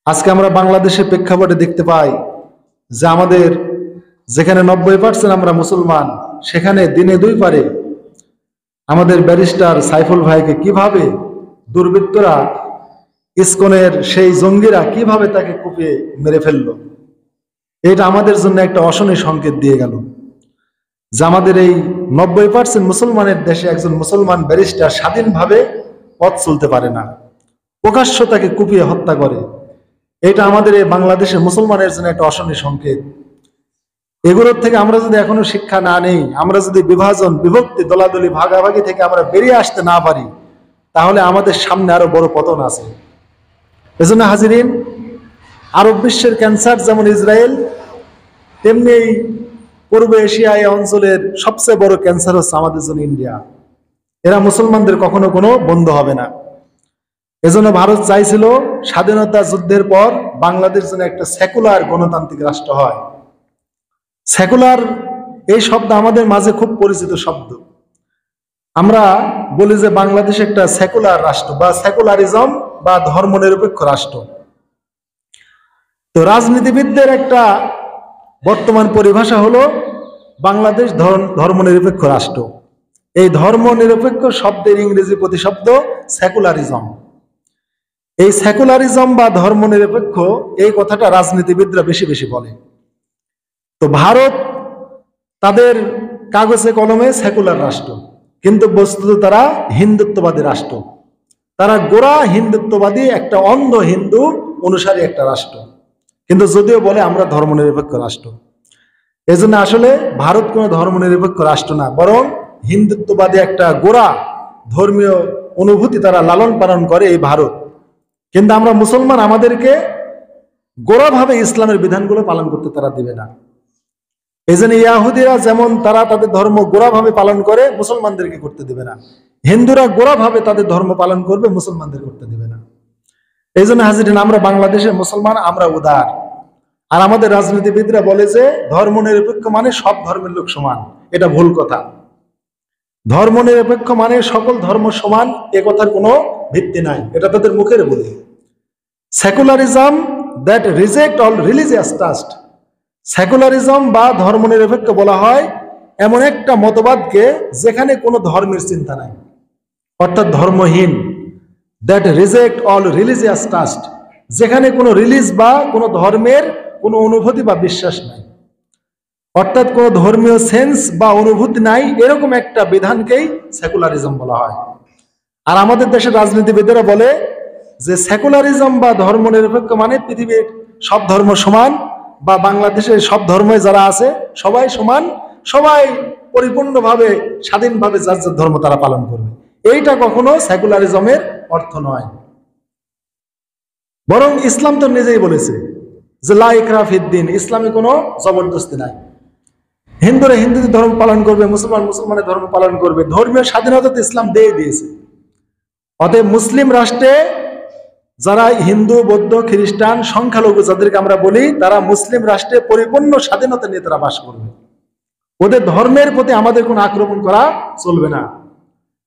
আজকে আমরা বাংলাদেশের প্রেক্ষাপটে দেখতে পাই যে আমাদের যেখানে 90% আমরা মুসলমান, সেখানে দিনে দুই পারে আমাদের ব্যারিস্টার সাইফুল ভাইকে কিভাবে দুর্বৃত্তরা, ইসকনের সেই জঙ্গিরা কিভাবে তাকে কুপিয়ে মেরে ফেললো। এটা আমাদের জন্য একটা অশনি সংকেত দিয়ে গেল যে আমাদের এই 90% মুসলমানের দেশে একজন মুসলমান ব্যারিস্টার স্বাধীনভাবে পথ চলতে পারে না, প্রকাশ্য তাকে কুপিয়ে হত্যা করে। এটা আমাদের এই বাংলাদেশের মুসলমানের জন্য একটা অশনি সংকেত। এগুলোর থেকে আমরা যদি এখনো শিক্ষা না নেই, আমরা যদি বিভাজন, বিভক্তি, দলাদলি, ভাগাভাগি থেকে আমরা বেরিয়ে আসতে না পারি, তাহলে আমাদের সামনে আরো বড় পতন আছে। এজন্য হাজিরিন, আরব বিশ্বের ক্যান্সার যেমন ইসরায়েল, তেমনি এই পূর্ব এশিয়া এই অঞ্চলের সবচেয়ে বড় ক্যান্সার হচ্ছে আমাদের জন্য ইন্ডিয়া। এরা মুসলমানদের কখনো কোনো বন্ধু হবে না। এজন্য ভারত চাইছিল স্বাধীনতা যুদ্ধের পর বাংলাদেশ যেন একটা সেকুলার গণতান্ত্রিক রাষ্ট্র হয়। সেকুলার এই শব্দ আমাদের মাঝে খুব পরিচিত শব্দ। আমরা বলি যে বাংলাদেশ একটা সেকুলার রাষ্ট্র বা সেকুলারিজম বা ধর্মনিরপেক্ষ রাষ্ট্র। তো রাজনীতিবিদদের একটা বর্তমান পরিভাষা হলো বাংলাদেশ ধর্মনিরপেক্ষ রাষ্ট্র। এই ধর্মনিরপেক্ষ শব্দের ইংরেজি প্রতিশব্দ সেকুলারিজম। এই সেকুলারিজম বা ধর্মনিরপেক্ষ এই কথাটা রাজনীতিবিদরা বেশি বেশি বলে। তো ভারত তাদের কাগজে কলমে সেকুলার রাষ্ট্র, কিন্তু বস্তুত তারা হিন্দুত্ববাদী রাষ্ট্র। তারা গোড়া হিন্দুত্ববাদী, একটা অন্ধ হিন্দু অনুসারী একটা রাষ্ট্র, কিন্তু যদিও বলে আমরা ধর্মনিরপেক্ষ রাষ্ট্র। এজন্য আসলে ভারত কোনো ধর্মনিরপেক্ষ রাষ্ট্র না, বরং হিন্দুত্ববাদী একটা গোড়া ধর্মীয় অনুভূতি তারা লালন পালন করে এই ভারত। কিন্তু আমরা মুসলমান, আমাদেরকে গোড়াভাবে ইসলামের বিধানগুলো পালন করতে তারা দিবে না। এই জন্য ইয়াহুদিরা যেমন তারা তাদের ধর্ম গোড়াভাবে পালন করে, মুসলমানদেরকে করতে দিবে না। হিন্দুরা গোড়াভাবে তাদের ধর্ম পালন করবে, মুসলমানদের করতে দিবে না। এই জন্য হাজিরিন, আমরা বাংলাদেশের মুসলমান, আমরা উদার। আর আমাদের রাজনীতিবিদরা বলে যে ধর্মনিরপেক্ষ মানে সব ধর্মের লোক সমান। এটা ভুল কথা। ধর্মনিরপেক্ষ মানে সকল ধর্ম সমান, এ কথার কোনো ভিত্তি নাই, এটা তাদের মুখের বলি। Secularism that reject all religious trust. Secularism বা ধর্মনিরপেক্ষ বলা হয় এমন একটা মতবাদকে যেখানে কোনো ধর্মের চিন্তা নাই, অর্থাৎ ধর্মহীন। That reject all religious trust, যেখানে কোনো রিলিজ বা কোনো ধর্মের কোনো অনুভূতি বা বিশ্বাস নাই, অর্থাৎ কোনো ধর্মীয় সেন্স বা অনুভূতি নাই, এরকম একটা বিধানকেই সেকুলারিজম বলা হয়। আর আমাদের দেশের রাজনীতিবিদেরা বলে যে সেকুলারিজম বা ধর্মনিরপেক্ষ মানে পৃথিবীর সব ধর্ম সমান, বা বাংলাদেশের সব ধর্মে যারা আছে সবাই সমান, সবাই পরিপূর্ণভাবে স্বাধীনভাবে যার যার ধর্ম তারা পালন করবে। এইটা কখনো সেকুলারিজমের অর্থ নয়। বরং ইসলাম তো নিজেই বলেছে যে লা ইকরাহা ফিদ্দিন, ইসলামে কোনো জবরদস্তি নাই। হিন্দুরা হিন্দুদের ধর্ম পালন করবে, মুসলমান মুসলমানের ধর্ম পালন করবে। ধর্মীয় স্বাধীনতা তো ইসলাম দিয়ে দিয়েছে। অতএব মুসলিম রাষ্ট্রে যারা হিন্দু, বৌদ্ধ, খ্রিস্টান, সংখ্যালঘু যাদেরকে আমরা বলি, তারা মুসলিম রাষ্ট্রে পরিপূর্ণ স্বাধীনতা নিয়ে তারা বাস করবে। ওদের ধর্মের প্রতি আমাদের কোনো আক্রমণ করা চলবে না।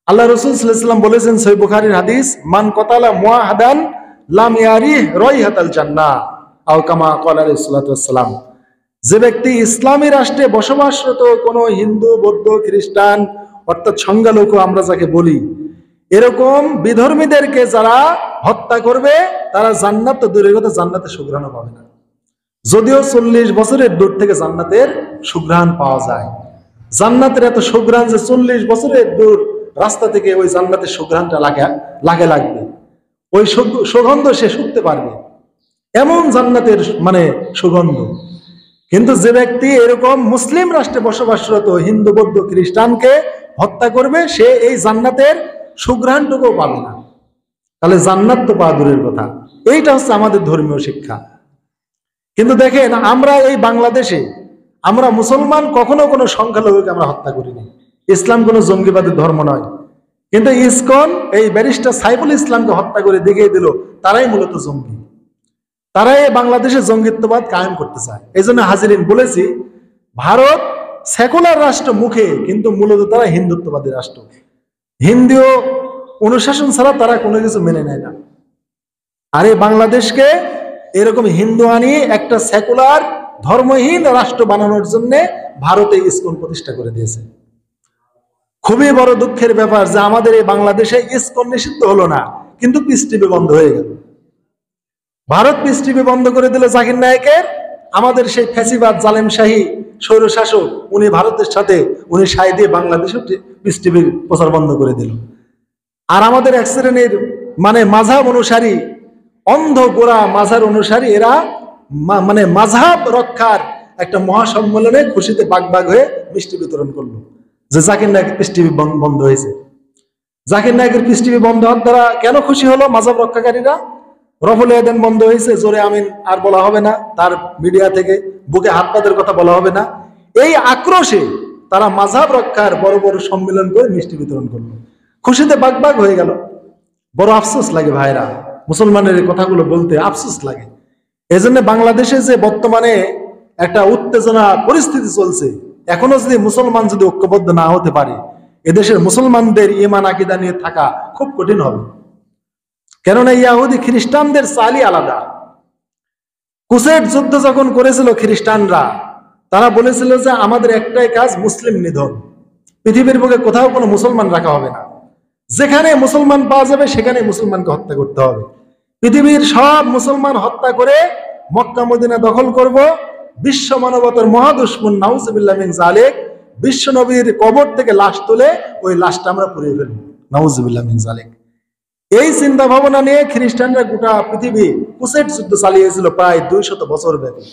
আল্লাহ রাসূল সাল্লাল্লাহু আলাইহি ওয়াসাল্লাম বলেছেন, সহিহ বুখারীর হাদিস, মান কাতালা মুআহাদান লাম ইয়ারিহ রাইহাতাল জান্নাহ, আও কামা ক্বালা আলাইহিস সালাতু ওয়াস সালাম। যে ব্যক্তি ইসলামী রাষ্ট্রে বসবাসরত কোনো হিন্দু, বৌদ্ধ, খ্রিস্টান, অর্থাৎ সংখ্যালঘু আমরা যাকে বলি, এরকম বিধর্মীদেরকে যারা হত্যা করবে, তারা জান্নাত তো দূরের কথা, জান্নাতের সুঘ্রাণও পাবে না। যদিও 40 বছরের দূর থেকে জান্নাতের সুঘ্রাণ পাওয়া যায়। জান্নাতের এত সুঘ্রাণ যে 40 বছরের দূর রাস্তা থেকে ওই জান্নাতের সুঘ্রাণটা লাগবে, ওই সুগন্ধ সে শুকতে পারবে, এমন জান্নাতের মানে সুগন্ধ। কিন্তু যে ব্যক্তি এরকম মুসলিম রাষ্ট্রে বসবাসরত হিন্দু, বৌদ্ধ, খ্রিস্টানকে হত্যা করবে, সে এই জান্নাতের সুঘ্রাণটুকুও পাবে না। তাহলে জান্নাত তো পাওয়া দূরের কথা। এইটা হচ্ছে আমাদের ধর্মীয় শিক্ষা। কিন্তু দেখেন, আমরা এই বাংলাদেশে আমরা মুসলমান কখনো কোনো সংখ্যালঘুকে আমরা হত্যা করিনি। ইসলাম কোনো জঙ্গিবাদের ধর্ম নয়। কিন্তু ইসকন এই ব্যারিস্টার সাইফুল ইসলামকে হত্যা করে দেখিয়ে দিল তারাই মূলত জঙ্গি। তারাই বাংলাদেশে জঙ্গিত্ববাদ কায়েম করতে চায়। এই জন্য হাজিরিন বলেছি, ভারত সেকুলার রাষ্ট্র মুখে, কিন্তু মূলত তারা হিন্দুত্ববাদী রাষ্ট্র। হিন্দু অনুশাসন ছাড়া তারা কোনো কিছু মেনে নেয় না। আর এই বাংলাদেশকে এরকম হিন্দু আনিয়ে একটা সেকুলার ধর্মহীন রাষ্ট্র বানানোর জন্য ভারতে ইসকন প্রতিষ্ঠা করে দিয়েছে। খুবই বড় দুঃখের ব্যাপার যে আমাদের এই বাংলাদেশে ইসকন নিষিদ্ধ হলো না, কিন্তু পিস টিভি বন্ধ হয়ে গেল। ভারত পিস টিভি বন্ধ করে দিল জাকির নায়েকের। আমাদের সেই ফ্যাসিবাদ জালেম শাহী স্বৈরশাসক উনি ভারতের সাথে উনি সায় দিয়ে বাংলাদেশে পিস টিভির প্রচার বন্ধ করে দিল। আর আমাদের এক শ্রেণীর মানে মাঝহাব অনুসারী, অন্ধ গোড়া মাঝহাব অনুসারী, এরা মানে মাঝহাব রক্ষার একটা মহাসম্মেলনে খুশিতে বাগ হয়ে মিষ্টি বিতরণ করলো যে জাকির নায়েকের পিস টিভি বন্ধ হয়েছে। জাকির নায়েকের পিস টিভি বন্ধ হওয়ার দ্বারা কেন খুশি হলো মাযহাব রক্ষাকারীরা? রফুল আয়দান বন্ধ হয়েছে, জোরে আমিন আর বলা হবে না, তার মিডিয়া থেকে বুকে হাত পাতের কথা বলা হবে না। এই আক্রোশে তারা মাযহাব রক্ষার বড় বড় সম্মেলন করে মিষ্টি বিতরণ করলো, খুশিতে বাগ হয়ে গেল। বড় আফসোস লাগে ভাইরা, মুসলমানের এই কথাগুলো বলতে আফসোস লাগে। এজন্য বাংলাদেশে যে বর্তমানে একটা উত্তেজনা পরিস্থিতি চলছে, এখনো যদি মুসলমান যদি ঐক্যবদ্ধ না হতে পারে, এদেশের মুসলমানদের ঈমান আকীদা নিয়ে থাকা খুব কঠিন হবে। কেননা ইহুদি খ্রিস্টানদের চালই আলাদা। কুসেট যুদ্ধ যখন করেছিল খ্রিস্টানরা, তারা বলেছিল যে আমাদের একটাই কাজ, মুসলিম নিধন। পৃথিবীর বুকে কোথাও কোনো মুসলমান রাখা হবে না, যেখানে মুসলমান পাওয়া যাবে সেখানে মুসলমানকে হত্যা করতে হবে। পৃথিবীর সব মুসলমান হত্যা করে মক্কা মদিনা দখল করব, বিশ্ব মানবতার মহাদুশমন নাউজুবিল্লাহ মিন যালিক বিশ্ব নবীর কবর থেকে লাশ তুলে ওই লাশটা আমরা পুড়িয়ে ফেলবো, নাউজুবিল্লাহ মিন যালিক। এই চিন্তা ভাবনা নিয়ে খ্রিস্টানরা গোটা পৃথিবী কুসেট যুদ্ধ চালিয়েছিল প্রায় 200 বছর ব্যাপী।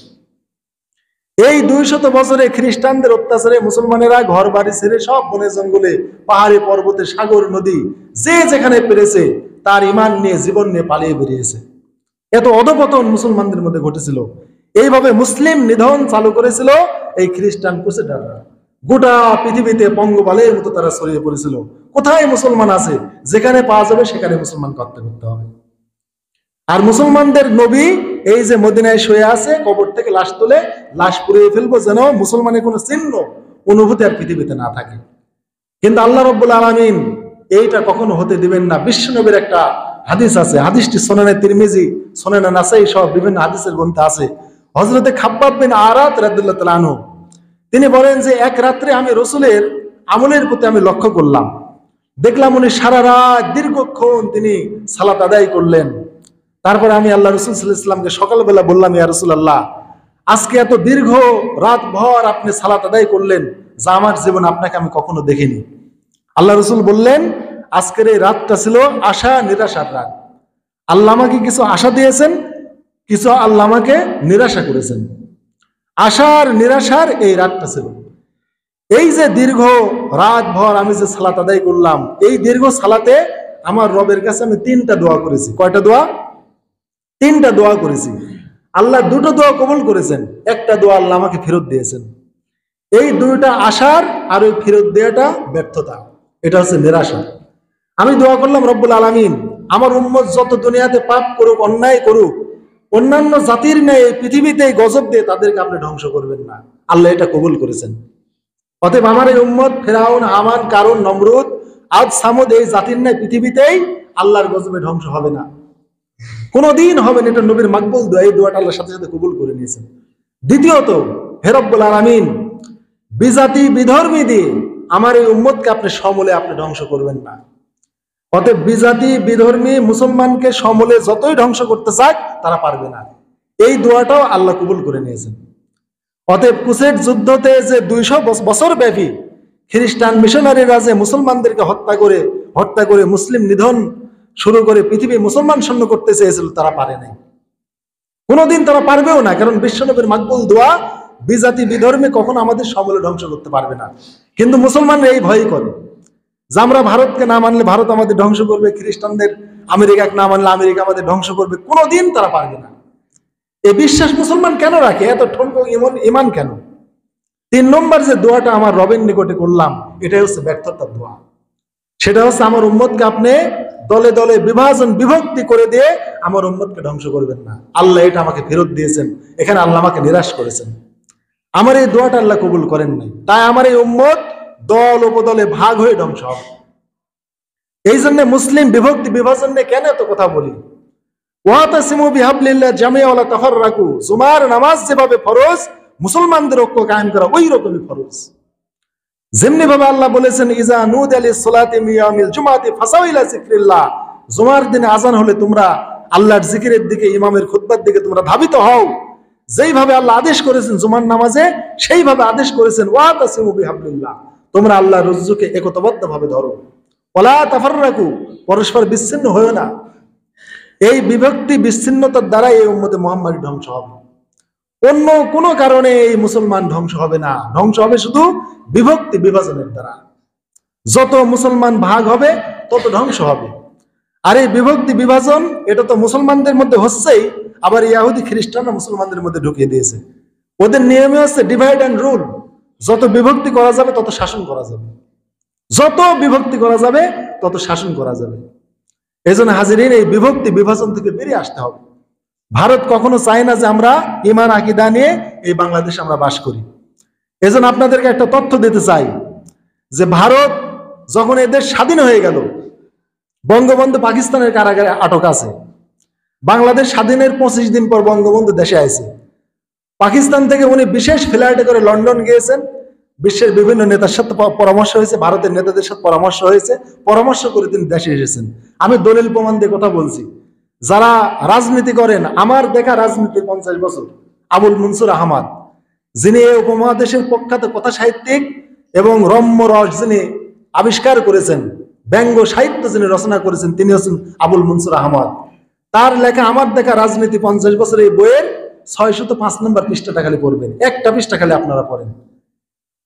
এই 200 বছরে খ্রিস্টানদের অত্যাচারে মুসলমানেরা ঘর বাড়ি ছেড়ে সব বনে জঙ্গলে, পাহাড়ে পর্বতে, সাগর নদী যে যেখানে পেরেছে তার ঈমান নিয়ে, জীবন নিয়ে পালিয়ে বেরিয়েছে। এত অধপতন মুসলমানদের মধ্যে ঘটেছিল। এইভাবে মুসলিম নিধন চালু করেছিল এই খ্রিস্টান ক্রুসেডাররা। গোটা পৃথিবীতে পঙ্গপালের মতো তারা ছড়িয়ে পড়েছিল। কোথায় মুসলমান আছে, যেখানে পাওয়া যাবে সেখানে মুসলমানকে হত্যা করতে হবে। আর মুসলমানদের নবী এই যে মদিনায় শুয়ে আছে, কবর থেকে লাশ তুলে লাশ পুড়িয়ে ফেলবো, যেন মুসলমানের কোনো চিহ্ন অনুভূতি আর পৃথিবীতে না থাকে। কিন্তু আল্লাহ রাব্বুল আলামিন এইটা কখনো হতে দিবেন না। বিশ্ব নবীর একটা হাদিস আছে, হাদিসটি সুনানে তিরমিজি, সুনানে নাসাই সহ বিভিন্ন হাদিসের গ্রন্থে আছে। হযরতে খাব্বাব বিন আরাত রাদিয়াল্লাহু তাআলা আনহু তিনি বলেন যে এক রাত্রে আমি রাসূলের আমলের প্রতি আমি লক্ষ্য করলাম, দেখলাম উনি সারা রাত দীর্ঘক্ষণ তিনি সালাত আদায় করলেন। তারপরে আমি আল্লাহ রাসূল সাল্লাল্লাহু আলাইহি ওয়াসাল্লামকে সকালবেলা বললাম, ইয়া রাসূলুল্লাহ, আজকে এত দীর্ঘ রাত ভর আপনি সালাত আদায় করলেন, যা আমার জীবনে আপনাকে আমি কখনো দেখিনি। আল্লাহ রাসূল বললেন, আজকের এই রাতটা ছিল আশা নিরাশার রাত। আল্লাহ আমাকে কিছু আশা দিয়েছেন, কিছু আল্লাহ আমাকে নিরাশা করেছেন। আশার নিরাশার এই রাতটা ছিল। এই যে দীর্ঘ রাত ভর আমি যে সালাত আদায় করলাম, এই দীর্ঘ সালাতে আমার রবের কাছে আমি 3টা দোয়া করেছি। কয়টা দোয়া? 3টা দোয়া করেছি। আল্লাহ 2টো দোয়া কবুল করেছেন, একটা দোয়া আল্লাহ আমাকে ফেরত দিয়েছেন। এই 2টা আশার আর ওই ফেরত দেওয়াটা ব্যর্থতা, এটা হচ্ছে নিরাশা। আমি দোয়া করলাম, রব্বুল আলামিন আমার উম্মত যত দুনিয়াতে পাপ করুক, অন্যায় করুক, অন্যান্য জাতির ন্যায় পৃথিবীতে গজব দিয়ে তাদেরকে আপনি ধ্বংস করবেন না। আল্লাহ এটা কবুল করেছেন। অতএব আমার এই উম্মত ফেরাউন, হামান, কারুন, নমরুদ, আদ, সামুদ এই জাতির ন্যায় পৃথিবীতেই আল্লাহর গজবে ধ্বংস হবে না, কোনদিন হবে না। এটা নবীর মাকবুল দোয়া, এই দোয়াটা আল্লাহর সাথে সাথে কবুল করে নিয়েছেন। দ্বিতীয়ত, হে রব্বুল আলামিন বিজাতি বিধর্মী দিয়ে আমার এই উম্মতকে আপনি সমূলে আপনি ধ্বংস করবেন না। অতএব বিজাতি বিধর্মী মুসলমানকে সমূলে যতই ধ্বংস করতে চায় তারা পারবে না। এই দোয়াটাও আল্লাহ কবুল করে নিয়েছেন। অতএব কুসেট যুদ্ধতে যে 200 বছর ব্যাপী খ্রিস্টান মিশনারিরা যে মুসলমানদেরকে হত্যা করে মুসলিম নিধন শুরু করে পৃথিবী মুসলমান শূন্য করতে চেয়েছিল, তারা পারে নাই, কোনোদিন তারা পারবেও না। কারণ বিশ্বনবীর মাকবুল দোয়া বিজাতি বিধর্মী কখনো আমাদের সমূলে ধ্বংস করতে পারবে না। কিন্তু মুসলমানরা এই ভয় করে যে আমরা ভারতকে না মানলে ভারত আমাদের ধ্বংস করবে, খ্রিস্টানদের আমেরিকাকে না মানলে আমেরিকা আমাদের ধ্বংস করবে, কোনোদিন তারা পারবে না। এই বিশ্বাস মুসলমান কেন রাখে, এত ঠনক ইমান কেন? 3 নম্বর যে দোয়াটা আমার রবের নিকটে করলাম, এটাই হচ্ছে ব্যর্থতার দোয়া। সেটা হচ্ছে আমার উম্মতকে আপনি দলে দলে বিভক্তি করে দিয়ে আমার উম্মতকে ধ্বংস করবেন না। আল্লাহ এটা আমাকে ফেরত দিয়েছেন, এখানে আল্লাহ আমাকে নিরাশ করেছেন। আমার এই দোয়াটা আল্লাহ কবুল করেন নাই, তাই আমার এই উম্মত দল উপদলে ভাগ হয়ে ধ্বংস হবে। এই জন্য মুসলিম বিভক্তি বিভাজন নিয়ে কেন এত কথা বলি? ওয়াতাসিমু বিহাবলিল্লাহ জামিআ ওয়া লা তাফাররাকু, জুমার নামাজ যেভাবে ফরজ, মুসলমানদের ঐক্য কায়েম করা ওই রকমই ফরজ। যেমনি ভাবে আল্লাহ বলেছেন ইজা নুদিয়া লিস-সালাতি মিন ইয়াউমিল জুমআতি ফাসাউ ইলা যিকরিল্লাহ, জুমার দিনে আযান হলে তোমরা আল্লাহর জিকিরের দিকে, ইমামের খুতবার দিকে তোমরা ধাবিত হও। যেইভাবে আল্লাহ আদেশ করেছেন জুমার নামাজে, সেইভাবে আদেশ করেছেন ওয়াতাসিমু বিহাবলিল্লাহ, তোমরা আল্লাহর রজ্জুকে একতাবদ্ধভাবে ধরো। ওয়ালা তাফাররাকু, পরস্পর বিচ্ছিন্ন হয়ো না। এই বিভক্তি বিচ্ছিন্নতার দ্বারা এই উম্মতে মুহাম্মাদী ধ্বংস হবে, অন্য কোনো কারণে এই মুসলমান ধ্বংস হবে না। ধ্বংস হবে শুধু বিভক্তি বিভাজনের দ্বারা। যত মুসলমান ভাগ হবে তত ধ্বংস হবে। আর এই বিভক্তি বিভাজন এটা তো মুসলমানদের মধ্যে হচ্ছেই, আবার ইহুদি খ্রিস্টানরা মুসলমানদের মধ্যে ঢুকিয়ে দিয়েছে। ওদের নিয়মে হচ্ছে ডিভাইড অ্যান্ড রুল, যত বিভক্তি করা যাবে তত শাসন করা যাবে, যত বিভক্তি করা যাবে তত শাসন করা যাবে। এই জন্য হাজিরিন, এই বিভক্তি বিভাজন থেকে বেরিয়ে আসতে হবে। ভারত কখনো চায় না যে আমরা ঈমান আকীদা নিয়ে এই বাংলাদেশে আমরা বাস করি। এজন্য আপনাদেরকে একটা তথ্য দিতে চাই যে ভারত যখন এদের স্বাধীন হয়ে গেল, বঙ্গবন্ধু পাকিস্তানের কারাগারে আটক আছে। বাংলাদেশ স্বাধীনের 25 দিন পর বঙ্গবন্ধু দেশে আসে। পাকিস্তান থেকে উনি বিশেষ ফ্লাইটে করে লন্ডন গিয়েছেন। বিশ্বের বিভিন্ন নেতার সাথে পরামর্শ হয়েছে, ভারতের নেতাদের সাথে পরামর্শ হয়েছে, পরামর্শ করে তিনি দেশে এসেছেন। আমি দলিল প্রমাণ দিয়ে কথা বলছি। যারা রাজনীতি করেন, আমার দেখা রাজনীতি 50 বছর, আবুল মনসুর আহমদ, যিনি এই উপমহাদেশের প্রখ্যাত কথা সাহিত্যিক এবং রম্য রস যিনি আবিষ্কার করেছেন, ব্যঙ্গ সাহিত্য যিনি রচনা করেছেন, তিনি হচ্ছেন আবুল মনসুর আহমদ। তার লেখা আমার দেখা রাজনীতি 50 বছর, এই বইয়ের 605 নম্বর পৃষ্ঠাটা খালি পড়বেন, একটা পৃষ্ঠা খালি আপনারা পড়েন।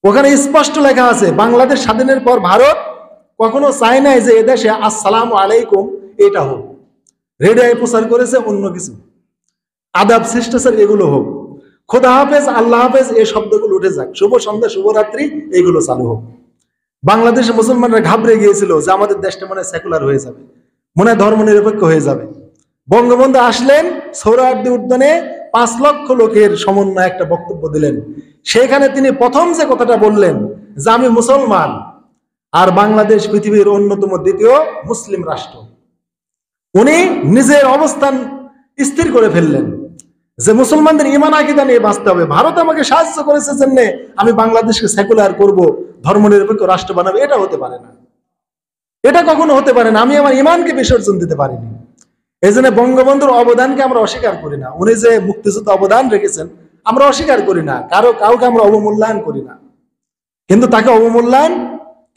ওখানে স্পষ্ট লেখা আছে বাংলাদেশ স্বাধীনের পর ভারত কখনো চায় নাই যে এদেশে আসসালামু আলাইকুম এটা হোক। রেডিওয়ে প্রচার করেছে অন্য কিছু, আদাব শিষ্টাচার এগুলো হোক, খোদা হাফেজ, আল্লাহ হাফেজ এই শব্দগুলো উঠে যাক, শুভ সন্ধ্যা, শুভরাত্রি এইগুলো চালু হোক। বাংলাদেশে মুসলমানরা ঘাবড়ে গিয়েছিল যে আমাদের দেশটা মনে হয় সেকুলার হয়ে যাবে, মনে হয় ধর্ম নিরপেক্ষ হয়ে যাবে। বঙ্গবন্ধু আসলেন, সোহরাওয়ার্দী উদ্যানে 5 লক্ষ লোকের সমন্বয়ে একটা বক্তব্য দিলেন। সেখানে তিনি প্রথম যে কথাটা বললেন যে আমি মুসলমান, আর বাংলাদেশ পৃথিবীর অন্যতম দ্বিতীয় মুসলিম রাষ্ট্র। উনি নিজের অবস্থান স্থির করে ফেললেন যে মুসলমানদের ঈমান আকীদা নিয়ে বাঁচতে হবে। ভারত আমাকে সাহায্য করেছে জন্য আমি বাংলাদেশকে সেকুলার করব, ধর্মনিরপেক্ষ রাষ্ট্র বানাবো, এটা হতে পারে না, এটা কখনো হতে পারে না। আমি আমার ঈমানকে বিসর্জন দিতে পারিনি। এই জন্য বঙ্গবন্ধুর অবদানকে আমরা অস্বীকার করি না। উনি যে মুক্তিযুদ্ধে অবদান রেখেছেন আমরা অস্বীকার করি না, কাউকে আমরা অবমূল্যায়ন করি না। কিন্তু তাকে অবমূল্যায়ন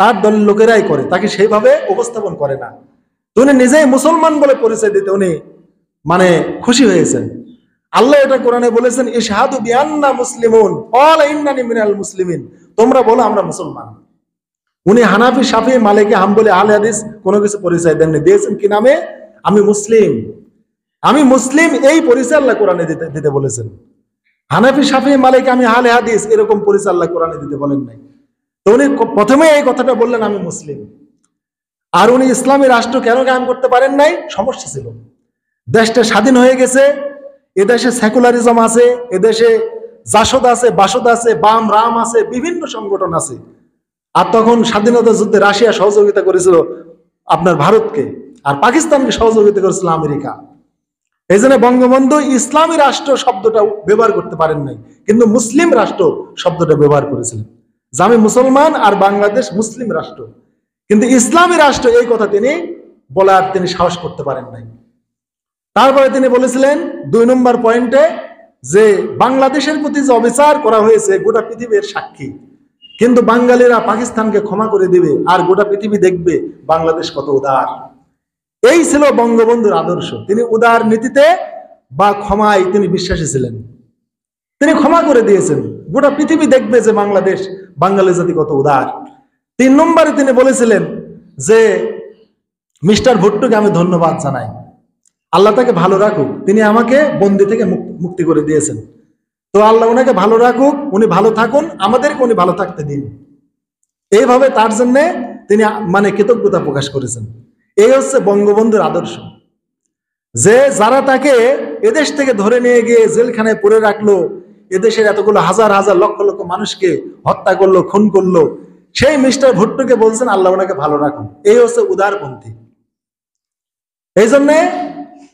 তার দলের লোকেরাই করে, তাকে সেইভাবে উপস্থাপন করে না। উনি নিজেই মুসলমান বলে পরিচয় দিতে উনি মানে খুশি হয়েছেন। আল্লাহ এটা কোরআনে বলেছেন ইশহাদু বিআন্না মুসলিমুন ক্বালা ইন্নানি মিনাল মুসলিমিন, তোমরা বলো আমরা মুসলমান। উনি হানাফি, শাফি, মালিকি, হাম্বলি, আহলে হাদিস কোনো কিছু পরিচয় দেননি, দিয়েছেন কি নামে? আমি মুসলিম, আমি মুসলিম, এই পরিচয় আল্লাহ কোরআনে দিতে বলেছেন। হানাফি, শাফি, মালিকি, আমি আহলে হাদিস এরকম পরিচয় আল্লাহ কোরআনে দিতে বলেন নাই। তো উনি প্রথমে এই কথাটা বললেন আমি মুসলিম। আর উনি ইসলামী রাষ্ট্র কেন কায়েম করতে পারেন নাই? সমস্যা ছিল। দেশটা স্বাধীন হয়ে গেছে, এদেশে সেকুলারিজম আছে, এদেশে জাসদ আছে, বাসদ আছে, বাম রাম আছে, বিভিন্ন সংগঠন আছে। আর তখন স্বাধীনতা যুদ্ধে রাশিয়া সহযোগিতা করেছিল আপনার ভারতকে, আর পাকিস্তানকে সহযোগিতা করেছিল আমেরিকা। এই জন্য বঙ্গবন্ধু ইসলামী রাষ্ট্র শব্দটা ব্যবহার করতে পারেন নাই, কিন্তু মুসলিম রাষ্ট্র শব্দটা ব্যবহার করেছিলেন যে আমি মুসলমান আর বাংলাদেশ মুসলিম রাষ্ট্র। কিন্তু ইসলামী রাষ্ট্র এই কথা তিনি বলার তিনি সাহস করতে পারেন নাই। তারপরে তিনি বলেছিলেন 2 নম্বর পয়েন্টে যে বাংলাদেশের প্রতি যে অবিচার করা হয়েছে গোটা পৃথিবীর সাক্ষী, কিন্তু বাঙালিরা পাকিস্তানকে ক্ষমা করে দিবে আর গোটা পৃথিবী দেখবে বাংলাদেশ কত উদার। এই ছিল বঙ্গবন্ধুর আদর্শ। তিনি উদার নীতিতে বা ক্ষমায় তিনি বিশ্বাসী ছিলেন। তিনি ক্ষমা করে দিয়েছেন, গোটা পৃথিবী দেখবে যে বাংলাদেশ, বাঙালি জাতি কত উদার। 3 নম্বরে তিনি বলেছিলেন যে মিস্টার ভুট্টোকে আমি ধন্যবাদ জানাই, আল্লাহ তাকে ভালো রাখুক, তিনি আমাকে বন্দি থেকে মুক্তি করে দিয়েছেন। তো আল্লাহ ওনাকে ভালো রাখুক, উনি ভালো থাকুন, আমাদেরকে উনি ভালো থাকতে দিন। এইভাবে তার জন্য তিনি মানে কৃতজ্ঞতা প্রকাশ করেছেন। এই হচ্ছে বঙ্গবন্ধুর আদর্শ, যে যারা তাকে এদেশ থেকে ধরে নিয়ে গিয়ে জেলখানায় পড়ে রাখলো, এদেশের এতগুলো হাজার হাজার লক্ষ লক্ষ মানুষকে হত্যা করলো, খুন করলো, সেই মিস্টার ভুট্টোকে বলছেন আল্লাহ ওনাকে ভালো রাখুন। এই হচ্ছে উদারপন্থী। এই জন্যে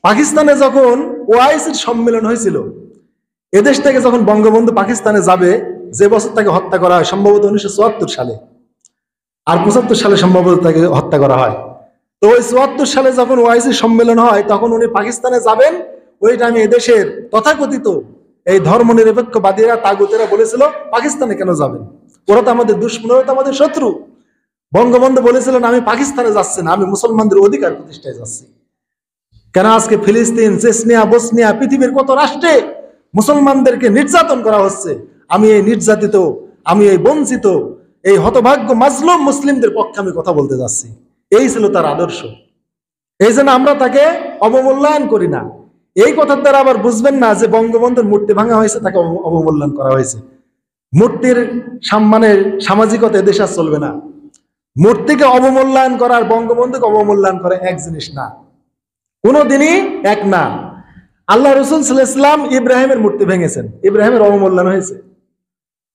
পাকিস্তানে যখন ওআইসির সম্মেলন হয়েছিল, এদেশ থেকে যখন বঙ্গবন্ধু পাকিস্তানে যাবে, যে বছর তাকে হত্যা করা হয় সম্ভবত 1974 সালে, আর 75 সালে সম্ভবত তাকে হত্যা করা হয়। তো ওই 74 সালে যখন ওআইসি সম্মেলন হয়, তখন উনি পাকিস্তানে যাবেন। ওই টাইমে এদেশের তথাকথিত এই ধর্মনিরপেক্ষবাদীরা, তাগুতেরা বলেছিল পাকিস্তানে কেন যাবেন, ওরা তো আমাদের দুশ্মন, ওরা তো আমাদের শত্রু। বঙ্গবন্ধু বলেছিলেন আমি পাকিস্তানে যাচ্ছি না, আমি মুসলমানদের অধিকার প্রতিষ্ঠায় যাচ্ছি। কেন আজকে ফিলিস্তিন, চেচনিয়া, বসনিয়া, পৃথিবীর কত রাষ্ট্রে মুসলমানদেরকে নির্যাতন করা হচ্ছে, আমি এই নির্যাতিত, আমি এই বঞ্চিত, এই হতভাগ্য মাজলুম মুসলিমদের পক্ষে আমি কথা বলতে যাচ্ছি। এই ছিল তার আদর্শ। এই জন্য আমরা তাকে অবমূল্যায়ন করি না। এই কথার দ্বারা আবার বুঝবেন না যে বঙ্গবন্ধুর মূর্তি ভাঙা হয়েছে, তাকে অবমূল্যায়ন করা হয়েছে। মূর্তির সম্মানের সামাজিকতা এদেশে আর চলবে না। মূর্তিকে অবমূল্যায়ন করা আর বঙ্গবন্ধুকে অবমূল্যায়ন করা এক জিনিস না, কোনোদিনই এক না। আল্লাহ রসুল সাল্লাল্লাহু আলাইহি ওয়াসাল্লাম ইব্রাহিমের মূর্তি ভেঙেছেন, ইব্রাহিমের অবমূল্যায়ন হয়েছে।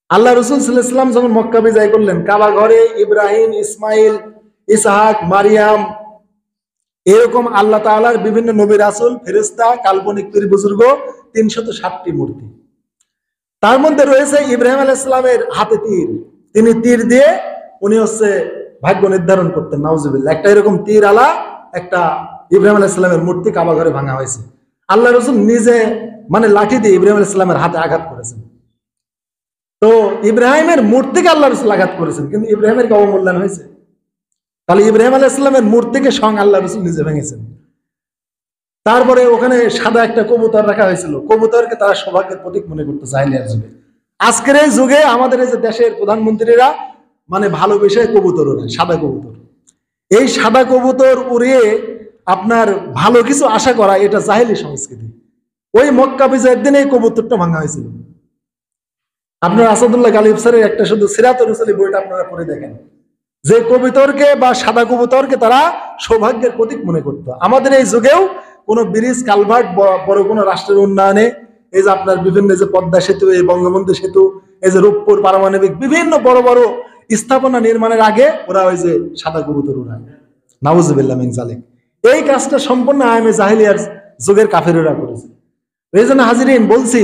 আল্লাহ রসুল সাল্লাল্লাহু আলাইহি ওয়াসাল্লাম যখন মক্কা বিজয় করলেন, কাবা ঘরে ইব্রাহিম, ইসমাইল, ইসহাক, মারিয়াম, এরকম আল্লাহ তাআলার বিভিন্ন নবী রাসূল, ফেরেশতা, কাল্পনিক পীর বুজুর্গ 360টি মূর্তি। তার মধ্যে রয়েছে ইব্রাহিম আলাইহিস সালামের হাতে তীর, তিনি তীর দিয়ে উনি ভাগ্য নির্ধারণ করতেন। নাউজুবিল্লাহ, একটা এরকম তীর আলা একটা ইব্রাহিম আলাইহিস সালামের মূর্তি কাবা ঘরে ভাঙা হয়েছে। আল্লাহ রসুল নিজে লাঠি দিয়ে ইব্রাহিম আলাইহিস সালামের হাতে আঘাত করেছেন। তো ইব্রাহিমের মূর্তিকে আল্লাহ রসুল আঘাত করেছেন, কিন্তু ইব্রাহিমের কি অবমূল্যায়ন হয়েছে? তাহলে ইব্রাহিম আলাইহিস সালামের মূর্তিকে স্বয়ং আল্লাহ রসুল নিজে ভেঙেছেন। তারপরে ওখানে সাদা একটা কবুতর রাখা হয়েছিল, কবুতরকে তারা সৌভাগ্যের প্রতীক মনে করতো জাহেলিয়ার যুগে। আজকের এই যুগে আমাদের এই যে দেশের প্রধানমন্ত্রীরা ভালোবেসে কবুতর ওড়ায়, সাদা কবুতর। এই সাদা কবুতর উড়িয়ে আপনার ভালো কিছু আশা করা, এটা জাহেলি সংস্কৃতি। ওই মক্কা বিজয়ের দিনে এই কবুতরটা ভাঙা হয়েছিল। আপনার আসাদুল্লাহ গালিব স্যারের একটা শুধু সিরাতুল রুসুলি বইটা আপনারা পড়ে দেখেন, যে কবুতরকে বা সাদা কবুতরকে তারা সৌভাগ্যের প্রতীক মনে করতো। আমাদের এই যুগেও কোন ব্রিজ, কালভার্ট, বড় কোনো রাষ্ট্রের উন্নয়নে, এই যে আপনার বিভিন্ন যে পদ্মা সেতু, এই বঙ্গবন্ধু সেতু, এই যে রূপপুর পারমাণবিক বিভিন্ন বড় বড় স্থাপনা নির্মাণের আগে ওরা ওই যে সাদা কবুতর উড়ায়। নাউজুবিল্লাহ মিন যালিক। এই কাজটা সম্পূর্ণ আয়ামে জাহেলিয়ার যুগের কাফেরেরা করেছে। এই জন্য হাজিরিন বলছি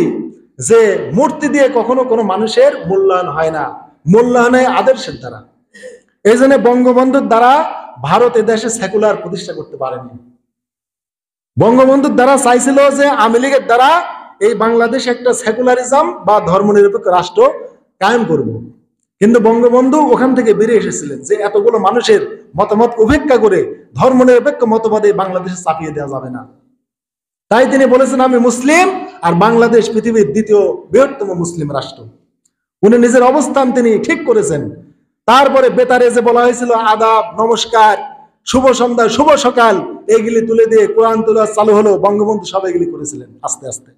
যে মূর্তি দিয়ে কখনো কোনো মানুষের মূল্যায়ন হয় না, মূল্যায়ন হয় আদর্শের দ্বারা। এই জন্য বঙ্গবন্ধুর দ্বারা ভারত এদেশে সেকুলার প্রতিষ্ঠা করতে পারেনি। বঙ্গবন্ধুর দ্বারা চাইছিল যে আওয়ামী লীগের দ্বারা এই বাংলাদেশ একটা সেকুলারিজম বা ধর্মনিরপেক্ষ রাষ্ট্র কায়েম করব, কিন্তু বঙ্গবন্ধু ওখান থেকে বেরিয়ে এসেছিলেন যে এতগুলো মানুষের মতামত উপেক্ষা করে ধর্মনিরপেক্ষ মতবাদে বাংলাদেশে চাপিয়ে দেওয়া যাবে না। তাই তিনি বলেছেন আমি মুসলিম, আর বাংলাদেশ পৃথিবীর দ্বিতীয় বৃহত্তম মুসলিম রাষ্ট্র। উনি নিজের অবস্থান তিনি ঠিক করেছেন। তারপরে বেতারে যে বলা হয়েছিল আদাব, নমস্কার, শুভ সন্ধ্যা, শুভ সকাল, এইগুলি তুলে দিয়ে কোরআন তোলা চালু হলো, বঙ্গবন্ধু সব এগুলি করেছিলেন আস্তে আস্তে।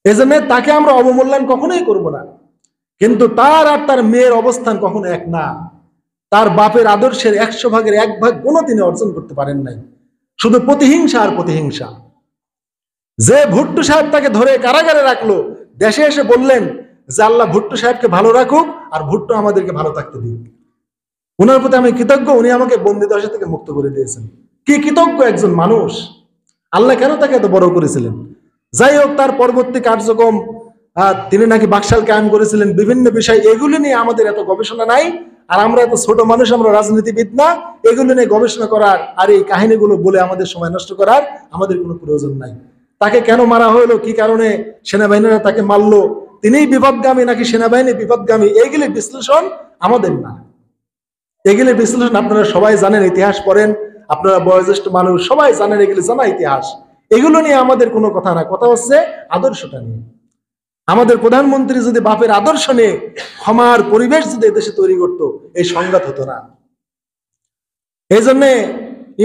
এই জন্য তাকে আমরা অবমূল্যায়ন কখনোই করব না, কিন্তু তার আর তার মেয়ের অবস্থান কখনো এক না। তার বাপের আদর্শের 100 ভাগের 1 ভাগ গুণও তিনি অর্জন করতে পারেন নাই, শুধু প্রতিহিংসা আর প্রতিহিংসা। যে ভুট্টো সাহেব তাকে ধরে কারাগারে রাখলো, দেশে এসে বললেন যে আল্লাহ ভুট্টো সাহেবকে ভালো রাখুক আর ভুট্টো আমাদেরকে ভালো থাকতে দিক। উনার প্রতি আমি কৃতজ্ঞ, উনি আমাকে বন্দি দশা থেকে মুক্ত করে দিয়েছেন। কি কৃতজ্ঞ একজন মানুষ! আল্লাহ কেন তাকে এত বড় করেছিলেন? যাই হোক, তার পরবর্তী কার্যক্রম, তিনি নাকি বাকশাল কায়েম করেছিলেন, বিভিন্ন বিষয়, এগুলো নিয়ে আমাদের এত গবেষণা নাই। আর আমরা এত ছোট মানুষ, আমরা রাজনীতিবিদ না, এগুলো নিয়ে গবেষণা করার আর এই কাহিনীগুলো বলে আমাদের সময় নষ্ট করার আমাদের কোনো প্রয়োজন নাই। তাকে কেন মারা হলো, কি কারণে সেনাবাহিনীরা তাকে মারলো, তিনিই বিপদগামী নাকি সেনাবাহিনী বিপদগামী, এইগুলি বিশ্লেষণ আমাদের না। এগুলি বিশ্লেষণ আপনারা সবাই জানেন, ইতিহাস পড়েন, আপনারা বয়োজ্যেষ্ঠ মানুষ সবাই জানেন, এগুলি জানা ইতিহাস। এগুলো নিয়ে আমাদের কোনো কথা না, কথা হচ্ছে আদর্শটা নিয়ে। আমাদের প্রধানমন্ত্রী যদি বাপের আদর্শ নিয়ে ক্ষমার পরিবেশ যদি দেশে তৈরি করতো, এই সংঘাত হতো না। এই জন্যে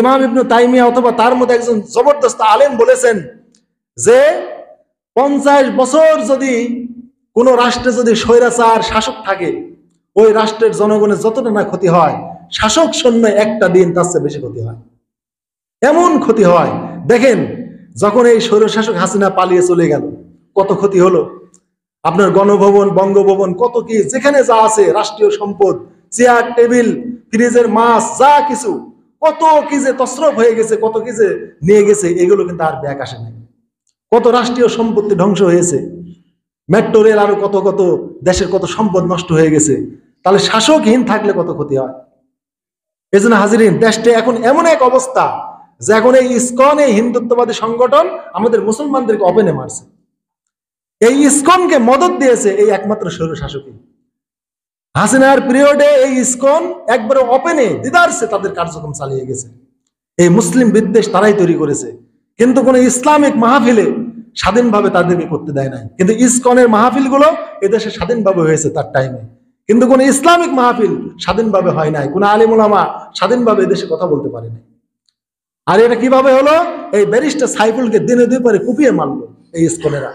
ইমাম ইবনে তাইমিয়া অথবা তার মধ্যে একজন জবরদস্ত আলেম বলেছেন যে 50 বছর যদি কোন রাষ্ট্রে যদি স্বৈরাচার শাসক থাকে, ওই রাষ্ট্রের জনগণের যতটা না ক্ষতি হয়, শাসক সৈন্য একটা দিন তার চেয়ে বেশি ক্ষতি হয়। এমন ক্ষতি হয়, দেখেন যখন এই স্বৈরশাসক হাসিনা পালিয়ে চলে গেল, কত ক্ষতি হলো। আপনার গণভবন, বঙ্গভবন, কত কি যেখানে যা আছে রাষ্ট্রীয় সম্পদ, চেয়ার টেবিল, ফ্রিজের মাছ, যা কিছু কত কি যে তসরফ হয়ে গেছে, কত কি যে নিয়ে গেছে, এগুলো কিন্তু আর ব্যাক আসে নাই। কত রাষ্ট্রীয় সম্পত্তি ধ্বংস হয়েছে, মেট্রো রেল, আরো কত কত দেশের কত সম্পদ নষ্ট হয়ে গেছে। তাহলে শাসকহীন থাকলে কত ক্ষতি হয়। এই জন্য হাজিরিন, দেশটা এখন এমন এক অবস্থা যে এখন এই ইসকন, এই হিন্দুত্ববাদী সংগঠন আমাদের মুসলমানদেরকে ওপেনে মারছে। এই ইসকনকে মদত দিয়েছে এই একমাত্র স্বৈর শাসকই। হাসিনার পিরিয়ডে এই ইসকন একবারে ওপেনে দিদারসে তাদের কার্যক্রম চালিয়ে গেছে। এই মুসলিম বিদ্বেষ তারাই তৈরি করেছে, কিন্তু কোন ইসলামিক মাহফিলে স্বাধীনভাবে তাদেরকে করতে দেয় নাই। কিন্তু ইসকনের মাহফিল গুলো এদেশে স্বাধীনভাবে হয়েছে তার টাইমে, কিন্তু কোন ইসলামিক মাহফিল স্বাধীনভাবে হয় নাই, কোন আলিম ওলামা স্বাধীনভাবে এদেশে কথা বলতে পারেনি। আর এটা কিভাবে হলো? এই ব্যারিস্টার সাইফুলকে দিনে দুই পরে কুপিয়ে মারলো এই ইসকনেরা।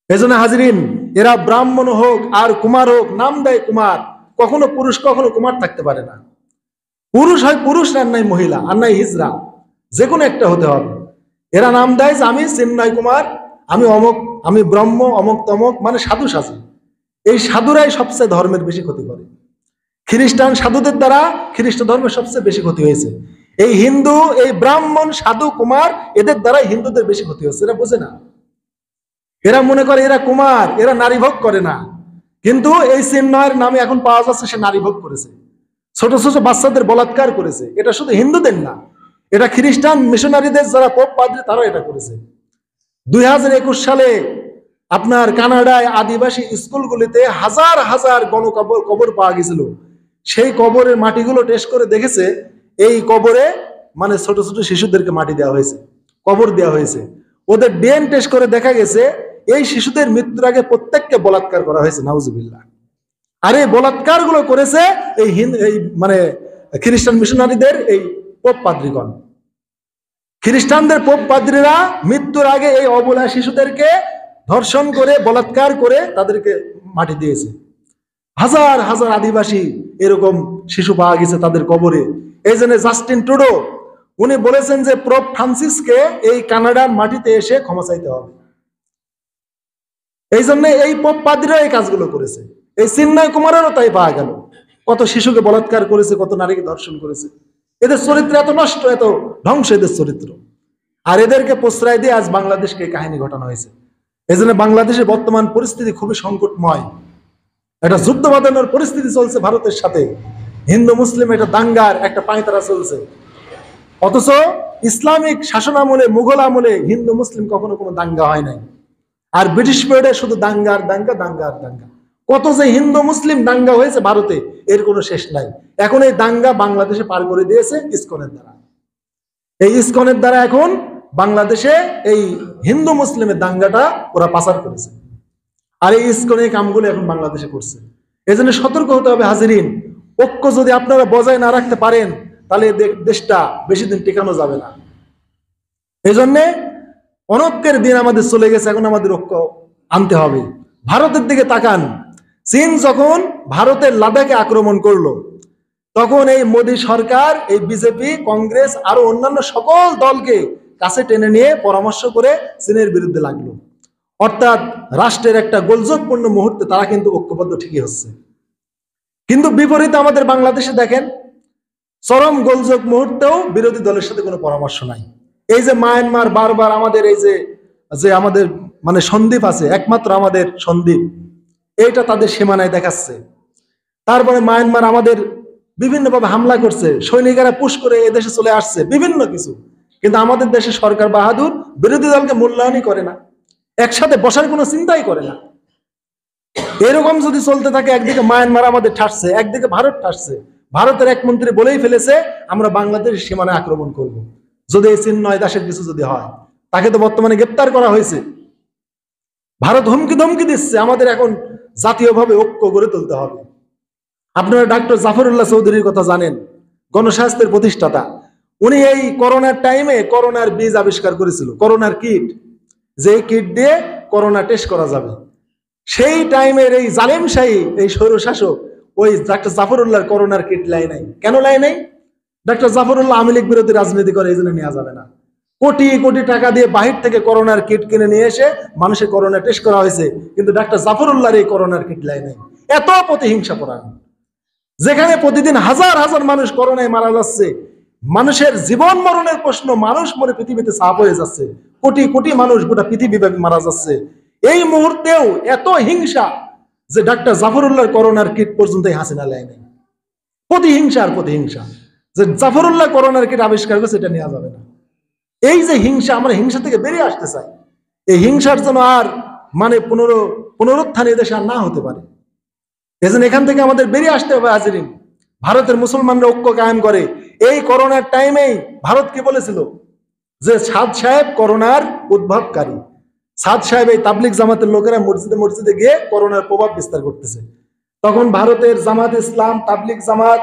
এই জন্য হাজিরিন, এরা ব্রাহ্মণ হোক আর কুমার হোক, নাম দেয় কুমার, কখনো পুরুষ কখনো কুমার থাকতে পারে না। পুরুষ হয় পুরুষ, আর নাই মহিলা, আর নাই হিজড়া, যে কোনো একটা হতে হবে। এরা নাম দেয় যে আমি চিন্ময় কুমার, আমি অমক, আমি ব্রহ্ম, অমক তমক, মানে সাধু সাজু। এই সাধুরাই সবচেয়ে ধর্মের বেশি ক্ষতি করে। খ্রিস্টান সাধুদের দ্বারা খ্রিস্ট ধর্মের সবচেয়ে বেশি ক্ষতি হয়েছে। এই হিন্দু, এই ব্রাহ্মণ, সাধু, কুমার, এদের দ্বারাই হিন্দুদের বেশি ক্ষতি হচ্ছে। এরা বোঝে না, এরা মনে করে এরা কুমার, এরা নারী ভোগ করে না। কিন্তু এই চিন্ময়ের নামে এখন পাওয়া যাচ্ছে সে নারী ভোগ করেছে, ছোট ছোট বাচ্চাদের বলাৎকার করেছে। এটা শুধু হিন্দুদের না, এটা খ্রিস্টান মিশনারিদের যারা পোপ পাদ্রী তারা এটা করেছে। 2021 সালে আপনার কানাডায় আদিবাসী স্কুলগুলিতে হাজার হাজার কবর পাওয়া গেছিল। সেই কবরের মাটিগুলো টেস্ট করে দেখেছে, এই কবরে মানে ছোট ছোট শিশুদেরকে মাটি দেওয়া হয়েছে, কবর দেওয়া হয়েছে। ওদের ডিএনএ টেস্ট করে দেখা গেছে এই শিশুদের মৃত্যুর আগে প্রত্যেককে বলাৎকার করা হয়েছে, নাউজুবিল্লাহ। আর এই বলাৎকার গুলো করেছে এই মানে খ্রিস্টান মিশনারিদের এই পোপ পাদ্রীগণ। খ্রিস্টানদের পোপ পাদ্রীরা মৃত্যুর আগে এই অবলা শিশুদেরকে ধর্ষণ করে, বলাৎকার করে তাদেরকে মাটি দিয়েছে। হাজার হাজার আদিবাসী এরকম শিশু পাওয়া গেছে তাদের কবরে। এই জন্য জাস্টিন ট্রুডো উনি বলেছেন যে পোপ ফ্রান্সিসকে এই কানাডার মাটিতে এসে ক্ষমা চাইতে হবে। এই জন্য এই পোপ পাদ্রীরা এই কাজগুলো করেছে। এই চিন্ময় কুমারেরও তাই পাওয়া গেল, কত শিশুকে বলাৎকার করেছে, কত নারীকে ধর্ষণ করেছে। এদের চরিত্র এত নষ্ট, এত ধ্বংস এদের চরিত্র। আর এদেরকে প্রশ্রয় দিয়ে আজ বাংলাদেশকে এই কাহিনী ঘটানো হয়েছে। এই জন্য বাংলাদেশের বর্তমান পরিস্থিতি খুবই সংকটময়। একটা যুদ্ধ বাঁধানোর পরিস্থিতি চলছে ভারতের সাথে, হিন্দু মুসলিম একটা দাঙ্গার একটা পাঁয়তারা চলছে। অথচ ইসলামিক শাসন আমলে, মুঘল আমলে হিন্দু মুসলিম কখনো কোনো দাঙ্গা হয় নাই। আর ব্রিটিশ পিরিয়ডে শুধু দাঙ্গার দাঙ্গা, দাঙ্গার দাঙ্গা। কত যে হিন্দু মুসলিম দাঙ্গা হয়েছে ভারতে, এর কোনো শেষ নাই। এখন এই দাঙ্গা বাংলাদেশে পার করে দিয়েছে ইসকনের দ্বারা। এই ইসকনের দ্বারা এখন বাংলাদেশে এই হিন্দু মুসলিমের দাঙ্গাটা ওরা পাচার করেছে। আর এই ইসকন এই কামগুলো এখন বাংলাদেশে করছে। এই জন্য সতর্ক হতে হবে হাজিরিন। ঐক্য যদি আপনারা বজায় না রাখতে পারেন, তাহলে দেশটা বেশি দিন টেকানো যাবে না। এই জন্যে অনৈক্যের দিন আমাদের চলে গেছে, এখন আমাদের ঐক্য আনতে হবে। ভারতের দিকে তাকান, চীন যখন ভারতের লাদাখে আক্রমণ করলো, তখন এই মোদী সরকার, এই বিজেপি, কংগ্রেস আরো অন্যান্য সকল দলকে কাছে টেনে নিয়ে পরামর্শ করে চীনের বিরুদ্ধে লাগলো। অর্থাৎ রাষ্ট্রের একটা গোলযোগপূর্ণ মুহূর্তে তারা কিন্তু ঐক্যবদ্ধ ঠিকই হচ্ছে। কিন্তু বিপরীতে আমাদের বাংলাদেশে দেখেন, চরম গোলযোগ মুহূর্তেও বিরোধী দলের সাথে কোনো পরামর্শ নাই। এই যে মায়ানমার বারবার আমাদের এই যে আমাদের মানে সন্দ্বীপ আছে, একমাত্র আমাদের সন্দ্বীপ, এইটা তাদের সীমানায় দেখাচ্ছে। তারপরে মায়ানমার আমাদের বিভিন্নভাবে হামলা করছে, সৈনিকেরা পুশ করে এদেশে চলে আসছে, বিভিন্ন কিছু। কিন্তু আমাদের দেশে সরকার বাহাদুর বিরোধী দলকে মূল্যায়নই করে না, একসাথে বসার কোনো চিন্তাই করে না। এরকম যদি চলতে থাকে, একদিকে মায়ানমার আমাদের ঠাসছে, একদিকে ভারত ঠাসছে। ভারতের এক মন্ত্রী বলেই ফেলেছে আমরা বাংলাদেশের সীমানায় আক্রমণ করব যদি এই চিন্ময় দাসের কিছু যদি হয়। তাকে তো বর্তমানে গ্রেপ্তার করা হয়েছে। ভারত হুমকি ধমকি দিচ্ছে। আমাদের এখন জাতীয়ভাবে ঐক্য গড়ে তুলতে হবে। আপনারা ডক্টর জাফরুল্লাহ চৌধুরীর কথা জানেন, গণস্বাস্থ্যের প্রতিষ্ঠাতা। উনি এই করোনার টাইমে করোনার বীজ আবিষ্কার করেছিল, করোনার কিট, যে কিট দিয়ে করোনা টেস্ট করা যাবে। সেই টাইমের এই জালেমশাহী, এই স্বৈরশাসক ওই ডক্টর জাফরুল্লাহর করোনার কিট লাই নাই। কেন লাই নাই? ডক্টর জাফরুল্লাহ আওয়ামী লীগ বিরোধী রাজনীতি করে, এই জন্য নেওয়া যাবে না। কোটি কোটি টাকা দিয়ে বাহির থেকে করোনার কিট কিনে নিয়ে এসে মানুষের করোনা টেস্ট করা হয়েছে, কিন্তু ডক্টর জাফরুল্লাহর এই করোনার কিট লাই নাই। এত প্রতিহিংসা পরায়ণ। যেখানে প্রতিদিন হাজার হাজার মানুষ করোনায় মারা যাচ্ছে, মানুষের জীবন মরণের প্রশ্ন, মানুষ মরে পৃথিবীতে চাপ হয়ে যাচ্ছে, কোটি কোটি মানুষ গোটা পৃথিবীব্যাপী মারা যাচ্ছে, এই মুহূর্তেও এত হিংসা যে ডাক্তার জাফরুল্লাহ করোনার কিট পর্যন্ত হাসিনা লেয় নাই। প্রতিহিংসা আর প্রতিহিংসা, যে জাফরুল্লাহ করোনার কিট আবিষ্কার করছে এটা নেওয়া যাবে না। এই যে হিংসা, আমরা হিংসা থেকে বেরিয়ে আসতে চাই। এই হিংসার জন্য আর মানে পুনরুত্থান এদেশে আর না হতে পারে। এজন্য এখান থেকে আমাদের বেরিয়ে আসতে হবে। হাজিরিন, ভারতের মুসলমানরা ঐক্য কায়েম করে। এই করোনার টাইমেই ভারত কি বলেছিল যে সাদ সাহেব করোনার উদ্ভবকারী। সাদ সাহেব এই তাবলিগ জামাতের লোকেরা মসজিদে মসজিদে গিয়ে করোনার প্রভাব বিস্তার করতেছে। তখন ভারতের জামাত ইসলাম, তাবলিগ জামাত,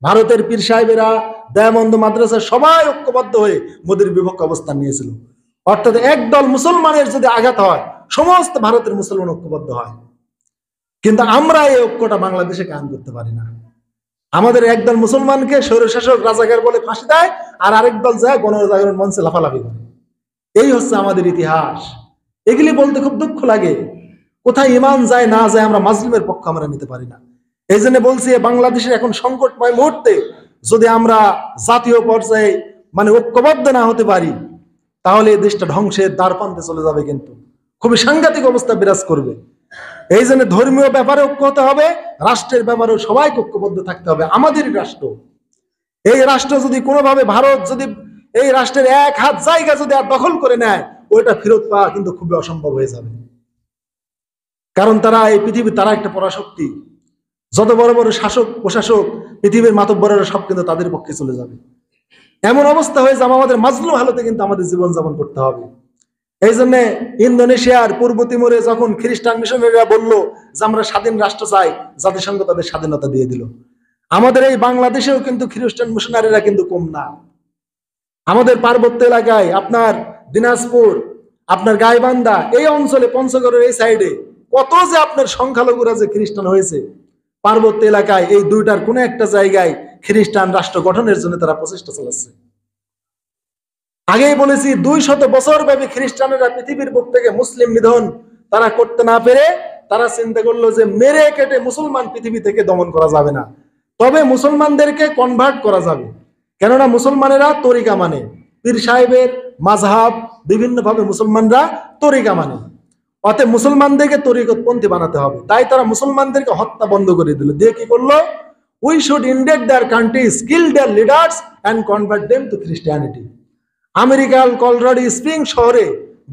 ভারতের পীর সাহেবেরা, দয়ানন্দ মাদ্রাসা সবাই ঐক্যবদ্ধ হয়ে মোদির বিপক্ষে অবস্থান নিয়েছিল। অর্থাৎ একদল মুসলমানের যদি আঘাত হয়, সমস্ত ভারতের মুসলমান ঐক্যবদ্ধ হয়। কিন্তু আমরা এই ঐক্যটা বাংলাদেশে কায়েম করতে পারি না। আমাদের একদল মুসলমানকে স্বৈরশাসক রাজাকার বলে ফাঁসি দেয়, আর আরেক দল যায় গণজাগরণ মঞ্চে লাফালাফি করে। এই হচ্ছে আমাদের ইতিহাস। এগুলি বলতে খুব দুঃখ লাগে। কোথায় ইমান যায় না যায় আমরা মাজলুমের পক্ষ আমরা নিতে পারি না। এই জন্য বলছি, বাংলাদেশের এখন সংকটময় মুহূর্তে যদি আমরা জাতীয় পর্যায়ে মানে ঐক্যবদ্ধ না হতে পারি, তাহলে এই দেশটা ধ্বংসের দ্বারপ্রান্তে চলে যাবে, কিন্তু খুবই সাংঘাতিক অবস্থা বিরাজ করবে। এই জন্য ধর্মীয় ব্যাপারে ঐক্য হতে হবে, রাষ্ট্রের ব্যাপারেও সবাইকে ঐক্যবদ্ধ থাকতে হবে। আমাদেরই রাষ্ট্র, এই রাষ্ট্র যদি কোনোভাবে ভারত যদি এই রাষ্ট্রের এক হাত জায়গা যদি আর দখল করে নেয়, ওইটা ফেরত পাওয়া কিন্তু খুবই অসম্ভব হয়ে যাবে। কারণ তারা এই পৃথিবী, তারা একটা পরাশক্তি। যত বড় বড় শাসক প্রশাসক পৃথিবীর মাতব্বরেরা সব কিন্তু তাদের পক্ষে চলে যাবে। এমন অবস্থা হয়ে যাবে, আমাদের মাজলুম হালতে কিন্তু আমাদের জীবনযাপন করতে হবে। এই জন্য ইন্দোনেশিয়ার পূর্ব তিমুরে যখন খ্রিস্টান মিশনারিরা বলল যে আমরা স্বাধীন রাষ্ট্র চাই, জাতিসংঘ তাদের স্বাধীনতা দিয়ে দিল। আমাদের এই বাংলাদেশেও কিন্তু খ্রিস্টান মিশনারিরা কিন্তু কম না। আমাদের পার্বত্য এলাকায়, আপনার দিনাজপুর, আপনার গাইবান্ধা এই অঞ্চলে, পঞ্চগড়ের এই সাইডে কত যে আপনার সংখ্যালঘুরা যে খ্রিস্টান হয়েছে। পার্বত্য এলাকায় এই দুইটার কোন একটা জায়গায় খ্রিস্টান রাষ্ট্র গঠনের জন্য তারা প্রচেষ্টা চালাচ্ছে। আগেই বলেছি, 200 বছর ব্যাপী খ্রিস্টানেরা পৃথিবীর বুক থেকে মুসলিম নিধন তারা করতে না পেরে তারা চিন্তা করলো যে মেরে কেটে মুসলমান পৃথিবী থেকে দমন করা যাবে না, তবে মুসলমানদেরকে কনভার্ট করা যাবে। কেননা মুসলমানেরা তরিকা মানে, পীর সাহেবের মাযহাব, বিভিন্ন ভাবে মুসলমানরা তরিকা মানে, অতএব মুসলমানদেরকে তরিকতপন্থী বানাতে হবে। তাই তারা মুসলমানদেরকে হত্যা বন্ধ করে দিল। দিয়ে কি করলো? We should invade their countries, kill their leaders and convert them to Christianity. আমেরিকার কলরাডো স্প্রিং শহরে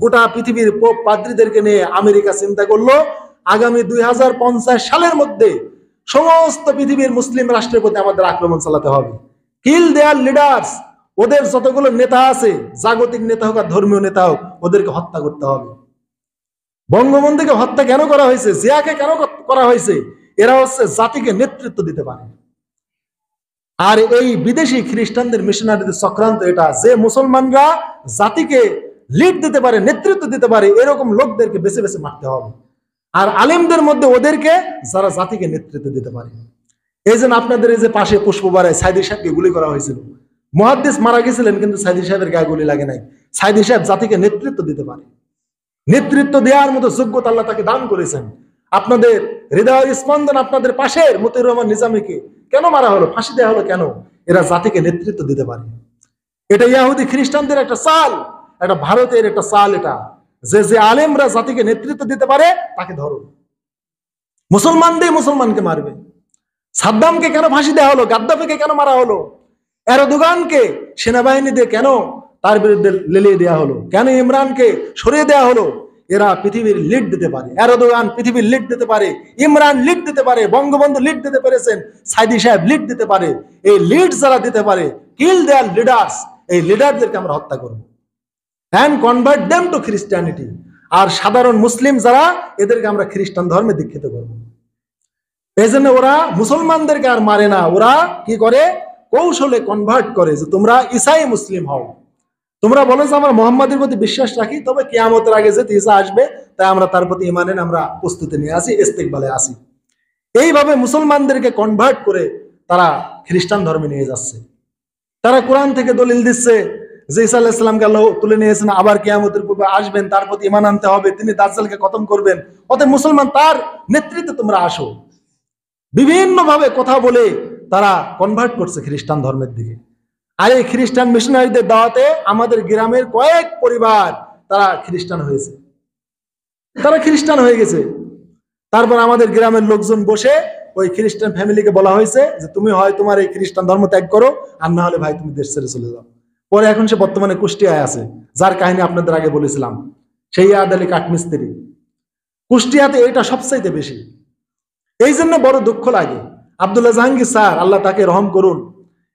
গোটা পৃথিবীর পোপ পাদ্রীদেরকে নিয়ে আমেরিকা চিন্তা করলো আগামী 2050 সালের মধ্যে সমস্ত পৃথিবীর মুসলিম রাষ্ট্রের প্রতি আমাদের আক্রমণ চালাতে হবে। কিল দেয়ার লিডার্স, ওদের যতগুলো নেতা আছে, জাগতিক নেতা হোক আর ধর্মীয় নেতা হোক, ওদেরকে হত্যা করতে হবে। বঙ্গবন্ধুকে হত্যা কেন করা হয়েছে? জিয়াকে কেন করা হয়েছে? এরা হচ্ছে জাতিকে নেতৃত্ব দিতে পারে। আর এই বিদেশি খ্রিস্টানদের মিশনারিদের চক্রান্ত এটা, যে মুসলমানরা জাতিকে লিড দিতে পারে, নেতৃত্ব দিতে পারে, এরকম লোকদেরকে বেছে বেছে মারতে হবে। আর আলেমদের মধ্যে ওদেরকে, যারা জাতিকে নেতৃত্ব দিতে পারে। এই জন্য আপনাদের এই যে পাশে পুষ্পবাড়ায় সাইদি সাহেবকে গুলি করা হয়েছিল, মুহাদ্দিস মারা গেছিলেন কিন্তু সাইদি সাহেবের গায়ে গুলি লাগে নাই। সাইদি সাহেব জাতিকে নেতৃত্ব দিতে পারে, নেতৃত্ব দেওয়ার মতো যোগ্যতা আল্লাহ তাকে দান করেছেন। আপনাদের হৃদয় স্পন্দন, আপনাদের পাশের মতিউর রহমান নিজামীকে কেন মারা হলো, ফাঁসি দেওয়া হলো কেন? এরা জাতিকে নেতৃত্ব দিতে পারে। এটা ইহুদি খ্রিস্টানদের একটা চাল, এটা ভারতের একটা চাল। এটা যে আলেমরা জাতিকে নেতৃত্ব দিতে পারে তাকে ধরো। মুসলমান দিয়ে মুসলমানকে মারবে। সাদ্দামকে কেন ফাঁসি দেওয়া হলো? গাদ্দাফিকে কেন মারা হলো? এরদোগানকে সেনাবাহিনী দিয়ে কেন তার বিরুদ্ধে লেলিয়ে দেওয়া হলো? কেন ইমরানকে সরিয়ে দেওয়া হলো? এরা পৃথিবীর লিড দিতে পারে। এরদোগান পৃথিবীর লিড দিতে পারে, ইমরান লিড দিতে পারে, বঙ্গবন্ধু লিড দিতে পেরেছেন, সাইদি সাহেব লিড দিতে পারে। এই লিড যারা দিতে পারে, কিল দেয়ার লিডার্স, এই লিডারদেরকে আমরা হত্যা করবো and convert them to Christianity। আর সাধারণ মুসলিম যারা, এদেরকে আমরা খ্রিস্টান ধর্মে দীক্ষিত করবো। এই জন্য ওরা মুসলমানদেরকে আর মারে না, ওরা কি করে? কৌশলে কনভার্ট করে যে তোমরা ঈসাই মুসলিম হও। তোমরা বলো যে আমরা মুহাম্মাদের প্রতি বিশ্বাস রাখি, তবে কিয়ামতের আগে যে ঈসা আসবে তাই আমরা তার প্রতি ঈমানের আমরা প্রস্তুতি নিয়ে আসি, ইস্তেকবালে আসি। এইভাবে মুসলমানদেরকে কনভার্ট করে তারা খ্রিস্টান ধর্মে নিয়ে যাচ্ছে। তারা কোরআন থেকে দলিল দিচ্ছে যে ঈসা আলাইহিস সালামকে আল্লাহ তুলে নিয়েছেন, আবার কিয়ামতের পূর্বে আসবেন, তার প্রতি ঈমান আনতে হবে, তিনি দাজ্জালকে খতম করবেন। অতএব মুসলমান, তার নেতৃত্বে তোমরা আসো। বিভিন্নভাবে কথা বলে তারা কনভার্ট করছে খ্রিস্টান ধর্মের দিকে। আর এই খ্রিস্টান মিশনারিদের দাওয়াতে আমাদের গ্রামের কয়েক পরিবার তারা খ্রিস্টান হয়েছে, তারা খ্রিস্টান হয়ে গেছে। তারপর আমাদের গ্রামের লোকজন বসে ওই খ্রিস্টান ফ্যামিলিকে বলা হয়েছে যে তুমি হয় তোমার এই খ্রিস্টান ধর্ম ত্যাগ করো, আর না হলে ভাই তুমি দেশ ছেড়ে চলে যাও। পরে এখন সে বর্তমানে কুষ্টিয়ায় আছে, যার কাহিনী আপনাদের আগে বলেছিলাম, সেই ইয়াদ আলী কাঠমিস্ত্রি। কুষ্টিয়াতে এটা সবচাইতে বেশি, এই জন্য বড় দুঃখ লাগে। আব্দুল্লাহ জাহাঙ্গীর স্যার, আল্লাহ তাকে রহম করুন,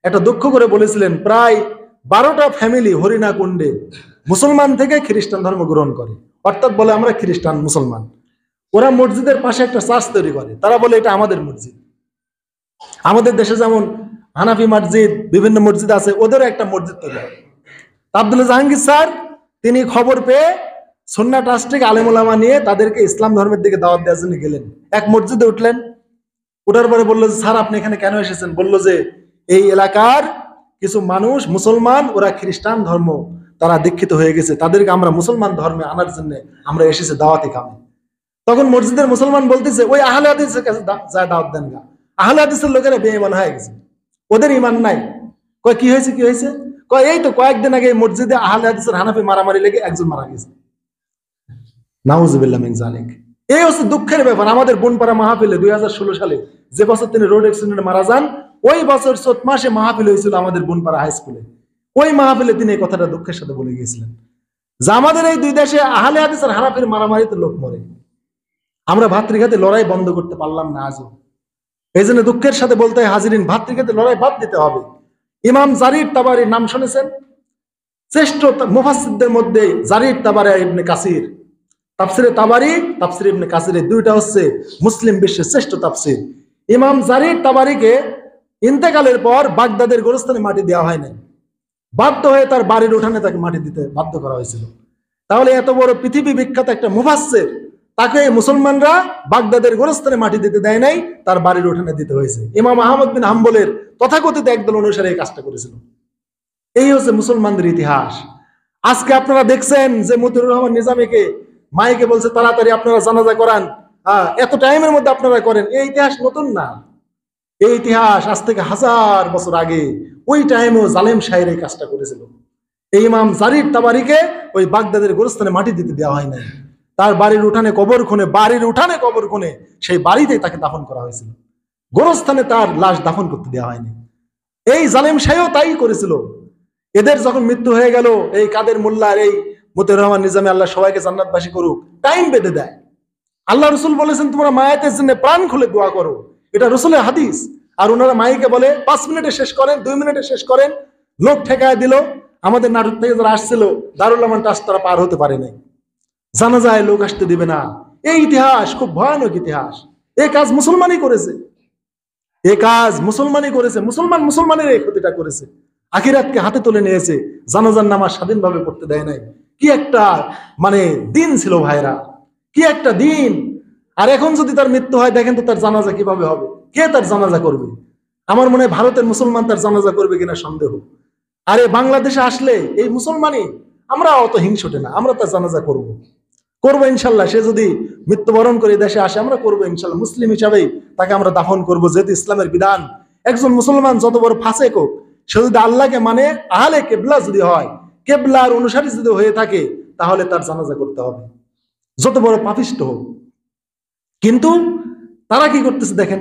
একটা দুঃখ করে বলেছিলেন প্রায় 12টা ফ্যামিলি হরিণা কুণ্ডে মুসলমান থেকে খ্রিস্টান ধর্ম গ্রহণ করে, অর্থাৎ বলে আমরা খ্রিস্টান মুসলমান। ওরা মসজিদের পাশে একটা চার্চ তৈরি করে, তারা বলে এটা আমাদের মসজিদ। আমাদের দেশে যেমন হানাফি মসজিদ, বিভিন্ন মসজিদ আছে, ওদেরও একটা মসজিদ তৈরি হয়। আব্দুল্লাহ জাহাঙ্গীর স্যার তিনি খবর পেয়ে সুন্নাহ ট্রাস্ট থেকে আলেম ওলামা নিয়ে তাদেরকে ইসলাম ধর্মের দিকে দাওয়াত দেওয়ার জন্য গেলেন। এক মসজিদে উঠলেন, উঠার পরে বললো যে স্যার আপনি এখানে কেন এসেছেন? বললো যে এই এলাকার কিছু মানুষ মুসলমান, ওরা খ্রিস্টান ধর্ম তারা দীক্ষিত হয়ে গেছে, তাদেরকে আমরা মুসলমান ধর্মে আনার জন্য আমরা এসেছি দাওয়াতে কামে। তখন মসজিদের মুসলমান বলতেছে ওই আহলে হাদিসের কাছে যা দাওয়াত দেন গা, আহলে হাদিসের লোকেরা বেঈমান হয়ে গেছে, ওদের ইমান নাই। কয় কি হয়েছে, কি হয়েছে? কয় এই তো কয়েকদিন আগে মসজিদে আহলে হাদিসের হানাফি মারামারি লেগে একজন মারা গেছে। নাউজুবিল্লাহ মিন যালিক। এই হচ্ছে দুঃখের ব্যাপার। আমাদের বনপাড়া মাহফিলে 2016 সালে যে বছর তিনি রোড অ্যাক্সিডেন্টে মারা যান, ওই বছর চৈত মাসে মাহফিল হয়েছিল আমাদের বনপাড়া হাই স্কুলে। ওই মাহফিলে তিনি এই কথাটা দুঃখের সাথে বলে গিয়েছিলেন যে আমাদের এই দুই দেশে আহলে হাদিস আর হানাফির মারামারিতে লোক মরে, আমরা ভাতৃঘাতে লড়াই বন্ধ করতে পারলাম না আজও। এই জন্য দুঃখের সাথে বলতে হয় হাজিরিন, ভাতৃঘাতে লড়াই বাদ দিতে হবে। ইমাম জারির তাবারির নাম শুনেছেন? শ্রেষ্ঠ মুফাসসিরদের মধ্যে জারির তাবারি ইবনে কাসির, তাফসিরে তাবারি, তাফসির ইবনে কাসির, দুইটা হচ্ছে মুসলিম বিশ্বের শ্রেষ্ঠ তাফসির। ইমাম জারির তাবারিকে ইন্তেকালের পর বাগদাদের গোরস্থানে মাটি দেওয়া হয় নাই, বাধ্য হয়ে তার বাড়ির উঠানে তাকে মাটি দিতে বাধ্য করা হয়েছিল। তাহলে এত বড় পৃথিবী বিখ্যাত একটা মুফাসসির, তাকে মুসলমানরা বাগদাদের গোরস্থানে মাটি দিতে দেয় নাই, তার বাড়ির উঠানে দিতে হয়েছে। ইমাম আহমদ বিন হাম্বলের তথাকথিত একদল অনুসারে এই কাজটা করেছিল। এই হচ্ছে মুসলমানদের ইতিহাস। আজকে আপনারা দেখছেন যে মতিউর রহমান নিজামীকে মাইকে বলছে তাড়াতাড়ি আপনারা জানাজা করান, এত টাইমের মধ্যে আপনারা করেন। এই ইতিহাস নতুন না, এই ইতিহাস আজ থেকে 1000 বছর আগে ওই টাইমেও জালেম শাহের এই কাজটা করেছিল। এই ইমাম জারির তাবারিকে ওই বাগদাদের গোরস্থানে মাটি দিতে দেওয়া হয় নাই, তার বাড়ির উঠানে কবর খুনে, বাড়ির উঠানে কবর খুনে সেই বাড়িতেই তাকে দাফন করা হয়েছিল, গোরস্থানে তার লাশ দাফন করতে দেওয়া হয়নি। এই জালেম শাহও তাই করেছিল। এদের যখন মৃত্যু হয়ে গেল, এই কাদের মোল্লার, এই মতিউর রহমান নিজামী, আল্লাহ সবাইকে জান্নাতবাসী করুক, টাইম বেঁধে দেয়। আল্লাহ রসুল বলেছেন তোমরা মায়াতের জন্য প্রাণ খুলে দোয়া করো, এটা রসুলের হাদিস। আর ওনারা মাইকে বলে 5 মিনিটে শেষ করেন, 2 মিনিটে শেষ করেন। লোক ঠেকায় দিল। আমাদের নাটক থেকে যারা আসছিল দারুল আমান টাস তারা পার হতে পারে নাই, জানাজায় লোক আসতে দিবে না। এই ইতিহাস খুব ভয়ানক ইতিহাস। এই কাজ মুসলমানই করেছে, এই কাজ মুসলমানই করেছে। মুসলমান মুসলমানের এই ক্ষতিটা করেছে, আখিরাতকে হাতে তুলে নিয়েছে, জানাজার নামাজ স্বাধীনভাবে পড়তে দেয় নাই। কি একটা মানে দিন ছিল ভাইরা, কি একটা দিন। আর এখন যদি তার মৃত্যু হয়, দেখেন তো তার জানাজা কিভাবে হবে, কে তার জানাজা করবে? আমার মনে হয় ভারতের মুসলমান তার জানাজা করবে কিনা সন্দেহ। আরে বাংলাদেশে আসলে এই মুসলমানই, আমরা অত হিংসটে না, আমরা তার জানাজা করবো ইনশাল্লাহ। সে যদি মৃত্যুবরণ করে দেশে আসে, আমরা করবো ইনশাল্লাহ। মুসলিম হিসাবেই তাকে আমরা দাফন করবো, যেহেতু ইসলামের বিধান। একজন মুসলমান যত বড় ফাসেক হোক, সে যদি আল্লাহকে মানে, আহলে কেবলা যদি হয়, কেবলার অনুসারী যদি হয়ে থাকে, তাহলে তার জানাজা করতে হবে, যত বড় পাপিষ্ট হোক। কিন্তু তারা কি করতেছে দেখেন।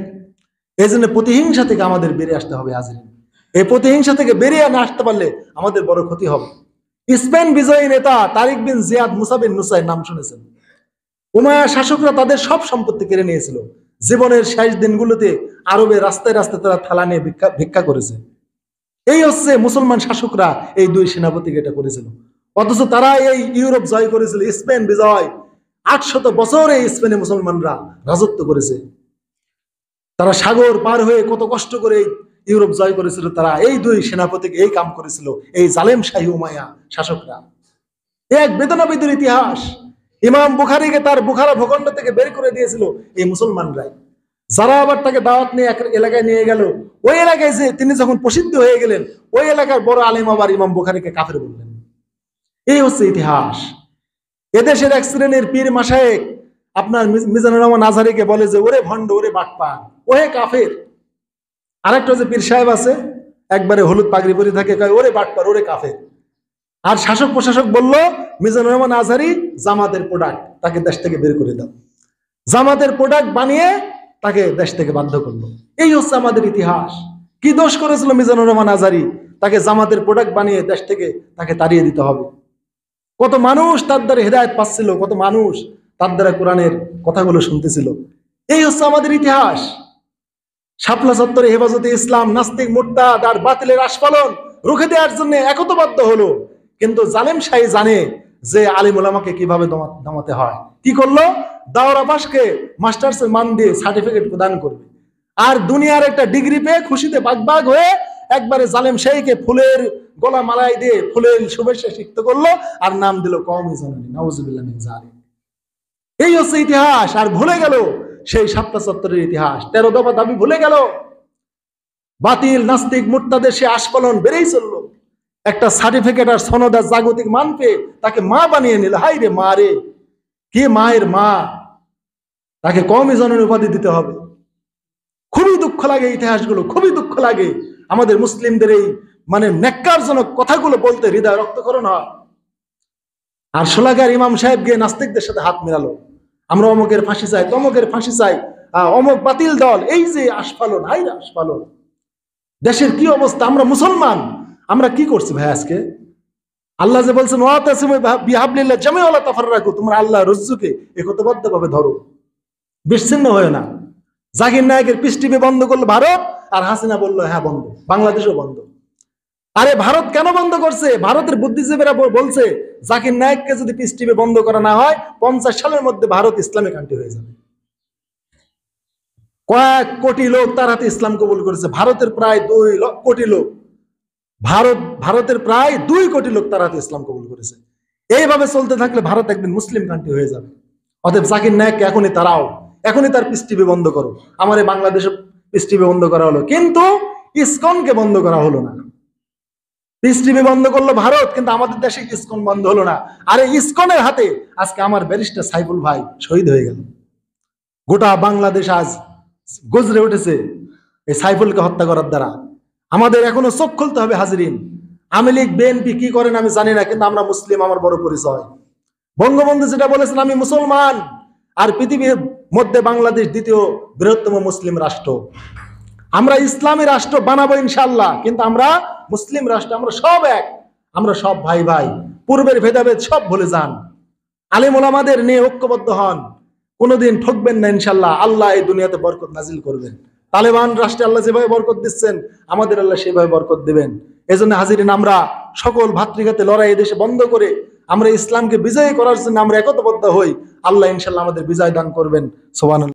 এই জন্য প্রতিহিংসা থেকে আমাদের বেরিয়ে আসতে হবে। হাজির, এই প্রতিহিংসা থেকে বেরিয়ে না আসতে পারলে আমাদের বড় ক্ষতি হবে। স্পেন বিজয়ী নেতা তারিক বিন জিয়াদ মুসা বিন নুসাইর নাম শুনেছেন? উমাইয়া শাসকরা তাদের সব সম্পত্তি কেড়ে নিয়েছিল। জীবনের শেষ দিনগুলোতে আরবে রাস্তায় রাস্তায় তারা থালা নিয়ে ভিক্ষা করেছে। এই হচ্ছে মুসলমান শাসকরা এই দুই সেনাপতিকে এটা করেছিল। অথচ তারা এই ইউরোপ জয় করেছিল, স্পেন বিজয়। 800 বছর এই স্পেনে মুসলমানরা রাজত্ব করেছে। তারা সাগর পার হয়ে কত কষ্ট করে ইউরোপ জয় করেছিল। তারা এই দুই সেনাপতিকে এই কাম করেছিল, এই জালেম শাহী উমাইয়া শাসকরা। এক বেদনাবিদুর ইতিহাস। ইমাম বুখারীকে তার বুখারা ভূখণ্ড থেকে বের করে দিয়েছিল এই মুসলমানরাই। যারা আবার তাকে দাওয়াত নিয়ে এক এলাকায় নিয়ে গেল, ওই এলাকায় যে তিনি যখন প্রসিদ্ধ হয়ে গেলেন, ওই এলাকার বড় আলেম আবার ইমাম বুখারীকে কাফের বললেন। এই হচ্ছে ইতিহাস। এদেশের এক শ্রেণীর পীর মাশায়েখ আপনার মিজানুর রহমান আজহারীকে বলে যে ওরে ভণ্ড, ওরে বাটপার, ওহে কাফের। আরেকটা যে পীর সাহেব আছে, একবারে হলুদ পাগড়ি পরে থাকে, কয় ওরে বাটপার, ওরে কাফের। আর শাসক প্রশাসক বলল মিজানুর রহমান আজহারী জামাতের প্রোডাক্ট, তাকে দেশ থেকে বের করে দাও। জামাতের প্রোডাক্ট বানিয়ে তাকে দেশ থেকে বাধ্য করলো। এই হচ্ছে আমাদের ইতিহাস। কি দোষ করেছিল মিজানুর রহমান আজহারী? তাকে জামাতের প্রোডাক্ট বানিয়ে দেশ থেকে তাকে তাড়িয়ে দিতে হবে। কত মানুষ তার দ্বারা হেদায়েত পাচ্ছিল, কত মানুষ তার দ্বারা কোরআনের কথাগুলো শুনতেছিল। এই হচ্ছে আমাদের ইতিহাস। শাপলা চত্বরে হেফাজতে ইসলাম নাস্তিক মুরতাদ আর বাতিলের আস্ফালন রুখে দেওয়ার জন্য একতাবদ্ধ হলো, কিন্তু জালেম শাহী জানে যে আলিম ওলামাকে কিভাবে দমাতে হয়। কি করলো? দাওরা পাশকে মাস্টার্সের মান দিয়ে সার্টিফিকেট প্রদান করবে, আর দুনিয়ার একটা ডিগ্রি পেয়ে খুশিতে বাগবাগ হয়ে একবারে জালেম শাহীকে ফুলের গলা মালাই দিয়ে ফুলের শুভেচ্ছা সিক্ত করলো, আর নাম দিল কওমি জননী। নাউজুবিল্লাহ মিন যালিক। এই হচ্ছে ইতিহাস। আর ভুলে গেল সেই শাপলা চত্বরের ইতিহাস, 13 দফা দাবি ভুলে গেল। বাতিল নাস্তিক মুরতাদের সে আস্ফালন বেড়েই চললো। একটা সার্টিফিকেট আর সনদ আর জাগতিক মান পেয়ে তাকে মা বানিয়ে নিল। হাই রে মা রে, কে মায়ের মা? তাকে কওমি জননী উপাধি দিতে হবে। খুবই দুঃখ লাগে ইতিহাসগুলো, খুবই দুঃখ লাগে। আমাদের মুসলিমদের এই নেক্কারজনক কথাগুলো বলতে হৃদয় রক্তক্ষরণ হয়। আর সোলাগার ইমাম সাহেব গিয়ে নাস্তিকদের সাথে হাত মেলালো, আমরা অমুকের ফাঁসি চাই, তমুকের ফাঁসি চাই, অমুক বাতিল দল। এই যে আস্ফালন, হাই রে আস্ফালন। দেশের কি অবস্থা! আমরা মুসলমান, আমরা কি করছি ভাই আজকে? আল্লাহ যে বলছেন ওয়াতাসিমু বিহাবলিল্লাহ জামিআ ওয়ালা তাফাররাকু, তোমরা আল্লাহ রজ্জুকে একতাবদ্ধভাবে ধরো, বিচ্ছিন্ন হয় না। জাকির নায়েকের পিস টিভি বন্ধ করলো ভারত, আর হাসিনা বললো হ্যাঁ বন্ধ, বাংলাদেশও বন্ধ। আরে ভারত কেন বন্ধ করছে? ভারতের বুদ্ধিজীবীরা বলছে জাকির নায়েককে যদি পিস টিভি বন্ধ করা না হয় 50 সালের মধ্যে ভারত ইসলামিক কান্ট্রি হয়ে যাবে। কয়েক কোটি লোক তার হাতে ইসলাম কবুল করেছে। ভারতের প্রায় 2 কোটি লোক, ভারতের প্রায় 2 কোটি লোক তার হাতে ইসলাম কবুল করেছে। এইভাবে চলতে থাকলে ভারত একদিন মুসলিম কান্ট্রি হয়ে যাবে। অতএব জাকির নায়েককে এখনই তারাও, এখনই তার পিস টিভি বন্ধ করো। আমার এই বাংলাদেশে পিস টিভি বন্ধ করা হলো, কিন্তু ইসকনকে বন্ধ করা হলো না। পিস টিভি বন্ধ করলো ভারত, কিন্তু আমাদের দেশে ইসকন বন্ধ হলো না। আরে ইসকনের হাতে আজকে আমার ব্যারিস্টার সাইফুল ভাই শহীদ হয়ে গেল। গোটা বাংলাদেশ আজ গজরে উঠেছে এই সাইফুলকে হত্যা করার দ্বারা। আমাদের এখনো চোখ খুলতে হবে হাজিরিন। আওয়ামী লীগ বিএনপি কি করেন আমি জানি না, কিন্তু আমরা মুসলিম, আমার বড় পরিচয়। বঙ্গবন্ধু যেটা বলেছেন, আমি মুসলমান, আর পৃথিবীর মধ্যে বাংলাদেশ দ্বিতীয় বৃহত্তম মুসলিম রাষ্ট্র। আমরা ইসলামী রাষ্ট্র বানাবো ইনশাআল্লাহ, কিন্তু আমরা মুসলিম রাষ্ট্র, আমরা সব এক, আমরা সব ভাই ভাই। পূর্বের ভেদাভেদ সব ভুলে যান, আলেম ওলামাদের নিয়ে ঐক্যবদ্ধ হন, কোনোদিন ঠকবেন না ইনশাআল্লাহ। আল্লাহ এই দুনিয়াতে বরকত নাজিল করবেন। তালেবান রাষ্ট্রে আল্লাহ যেভাবে বরকত দিচ্ছেন, আমাদের আল্লাহ সেভাবে বরকত দিবেন। এজন্য হাজিরিন, আমরা সকল ভাতৃঘাতে লড়াই দেশে বন্ধ করে আমরা ইসলামকে বিজয়ী করার জন্য আমরা একতাবদ্ধ হই। আল্লাহ ইনশাআল্লাহ আমাদের বিজয় দান করবেন। সুবহানাল্লাহ।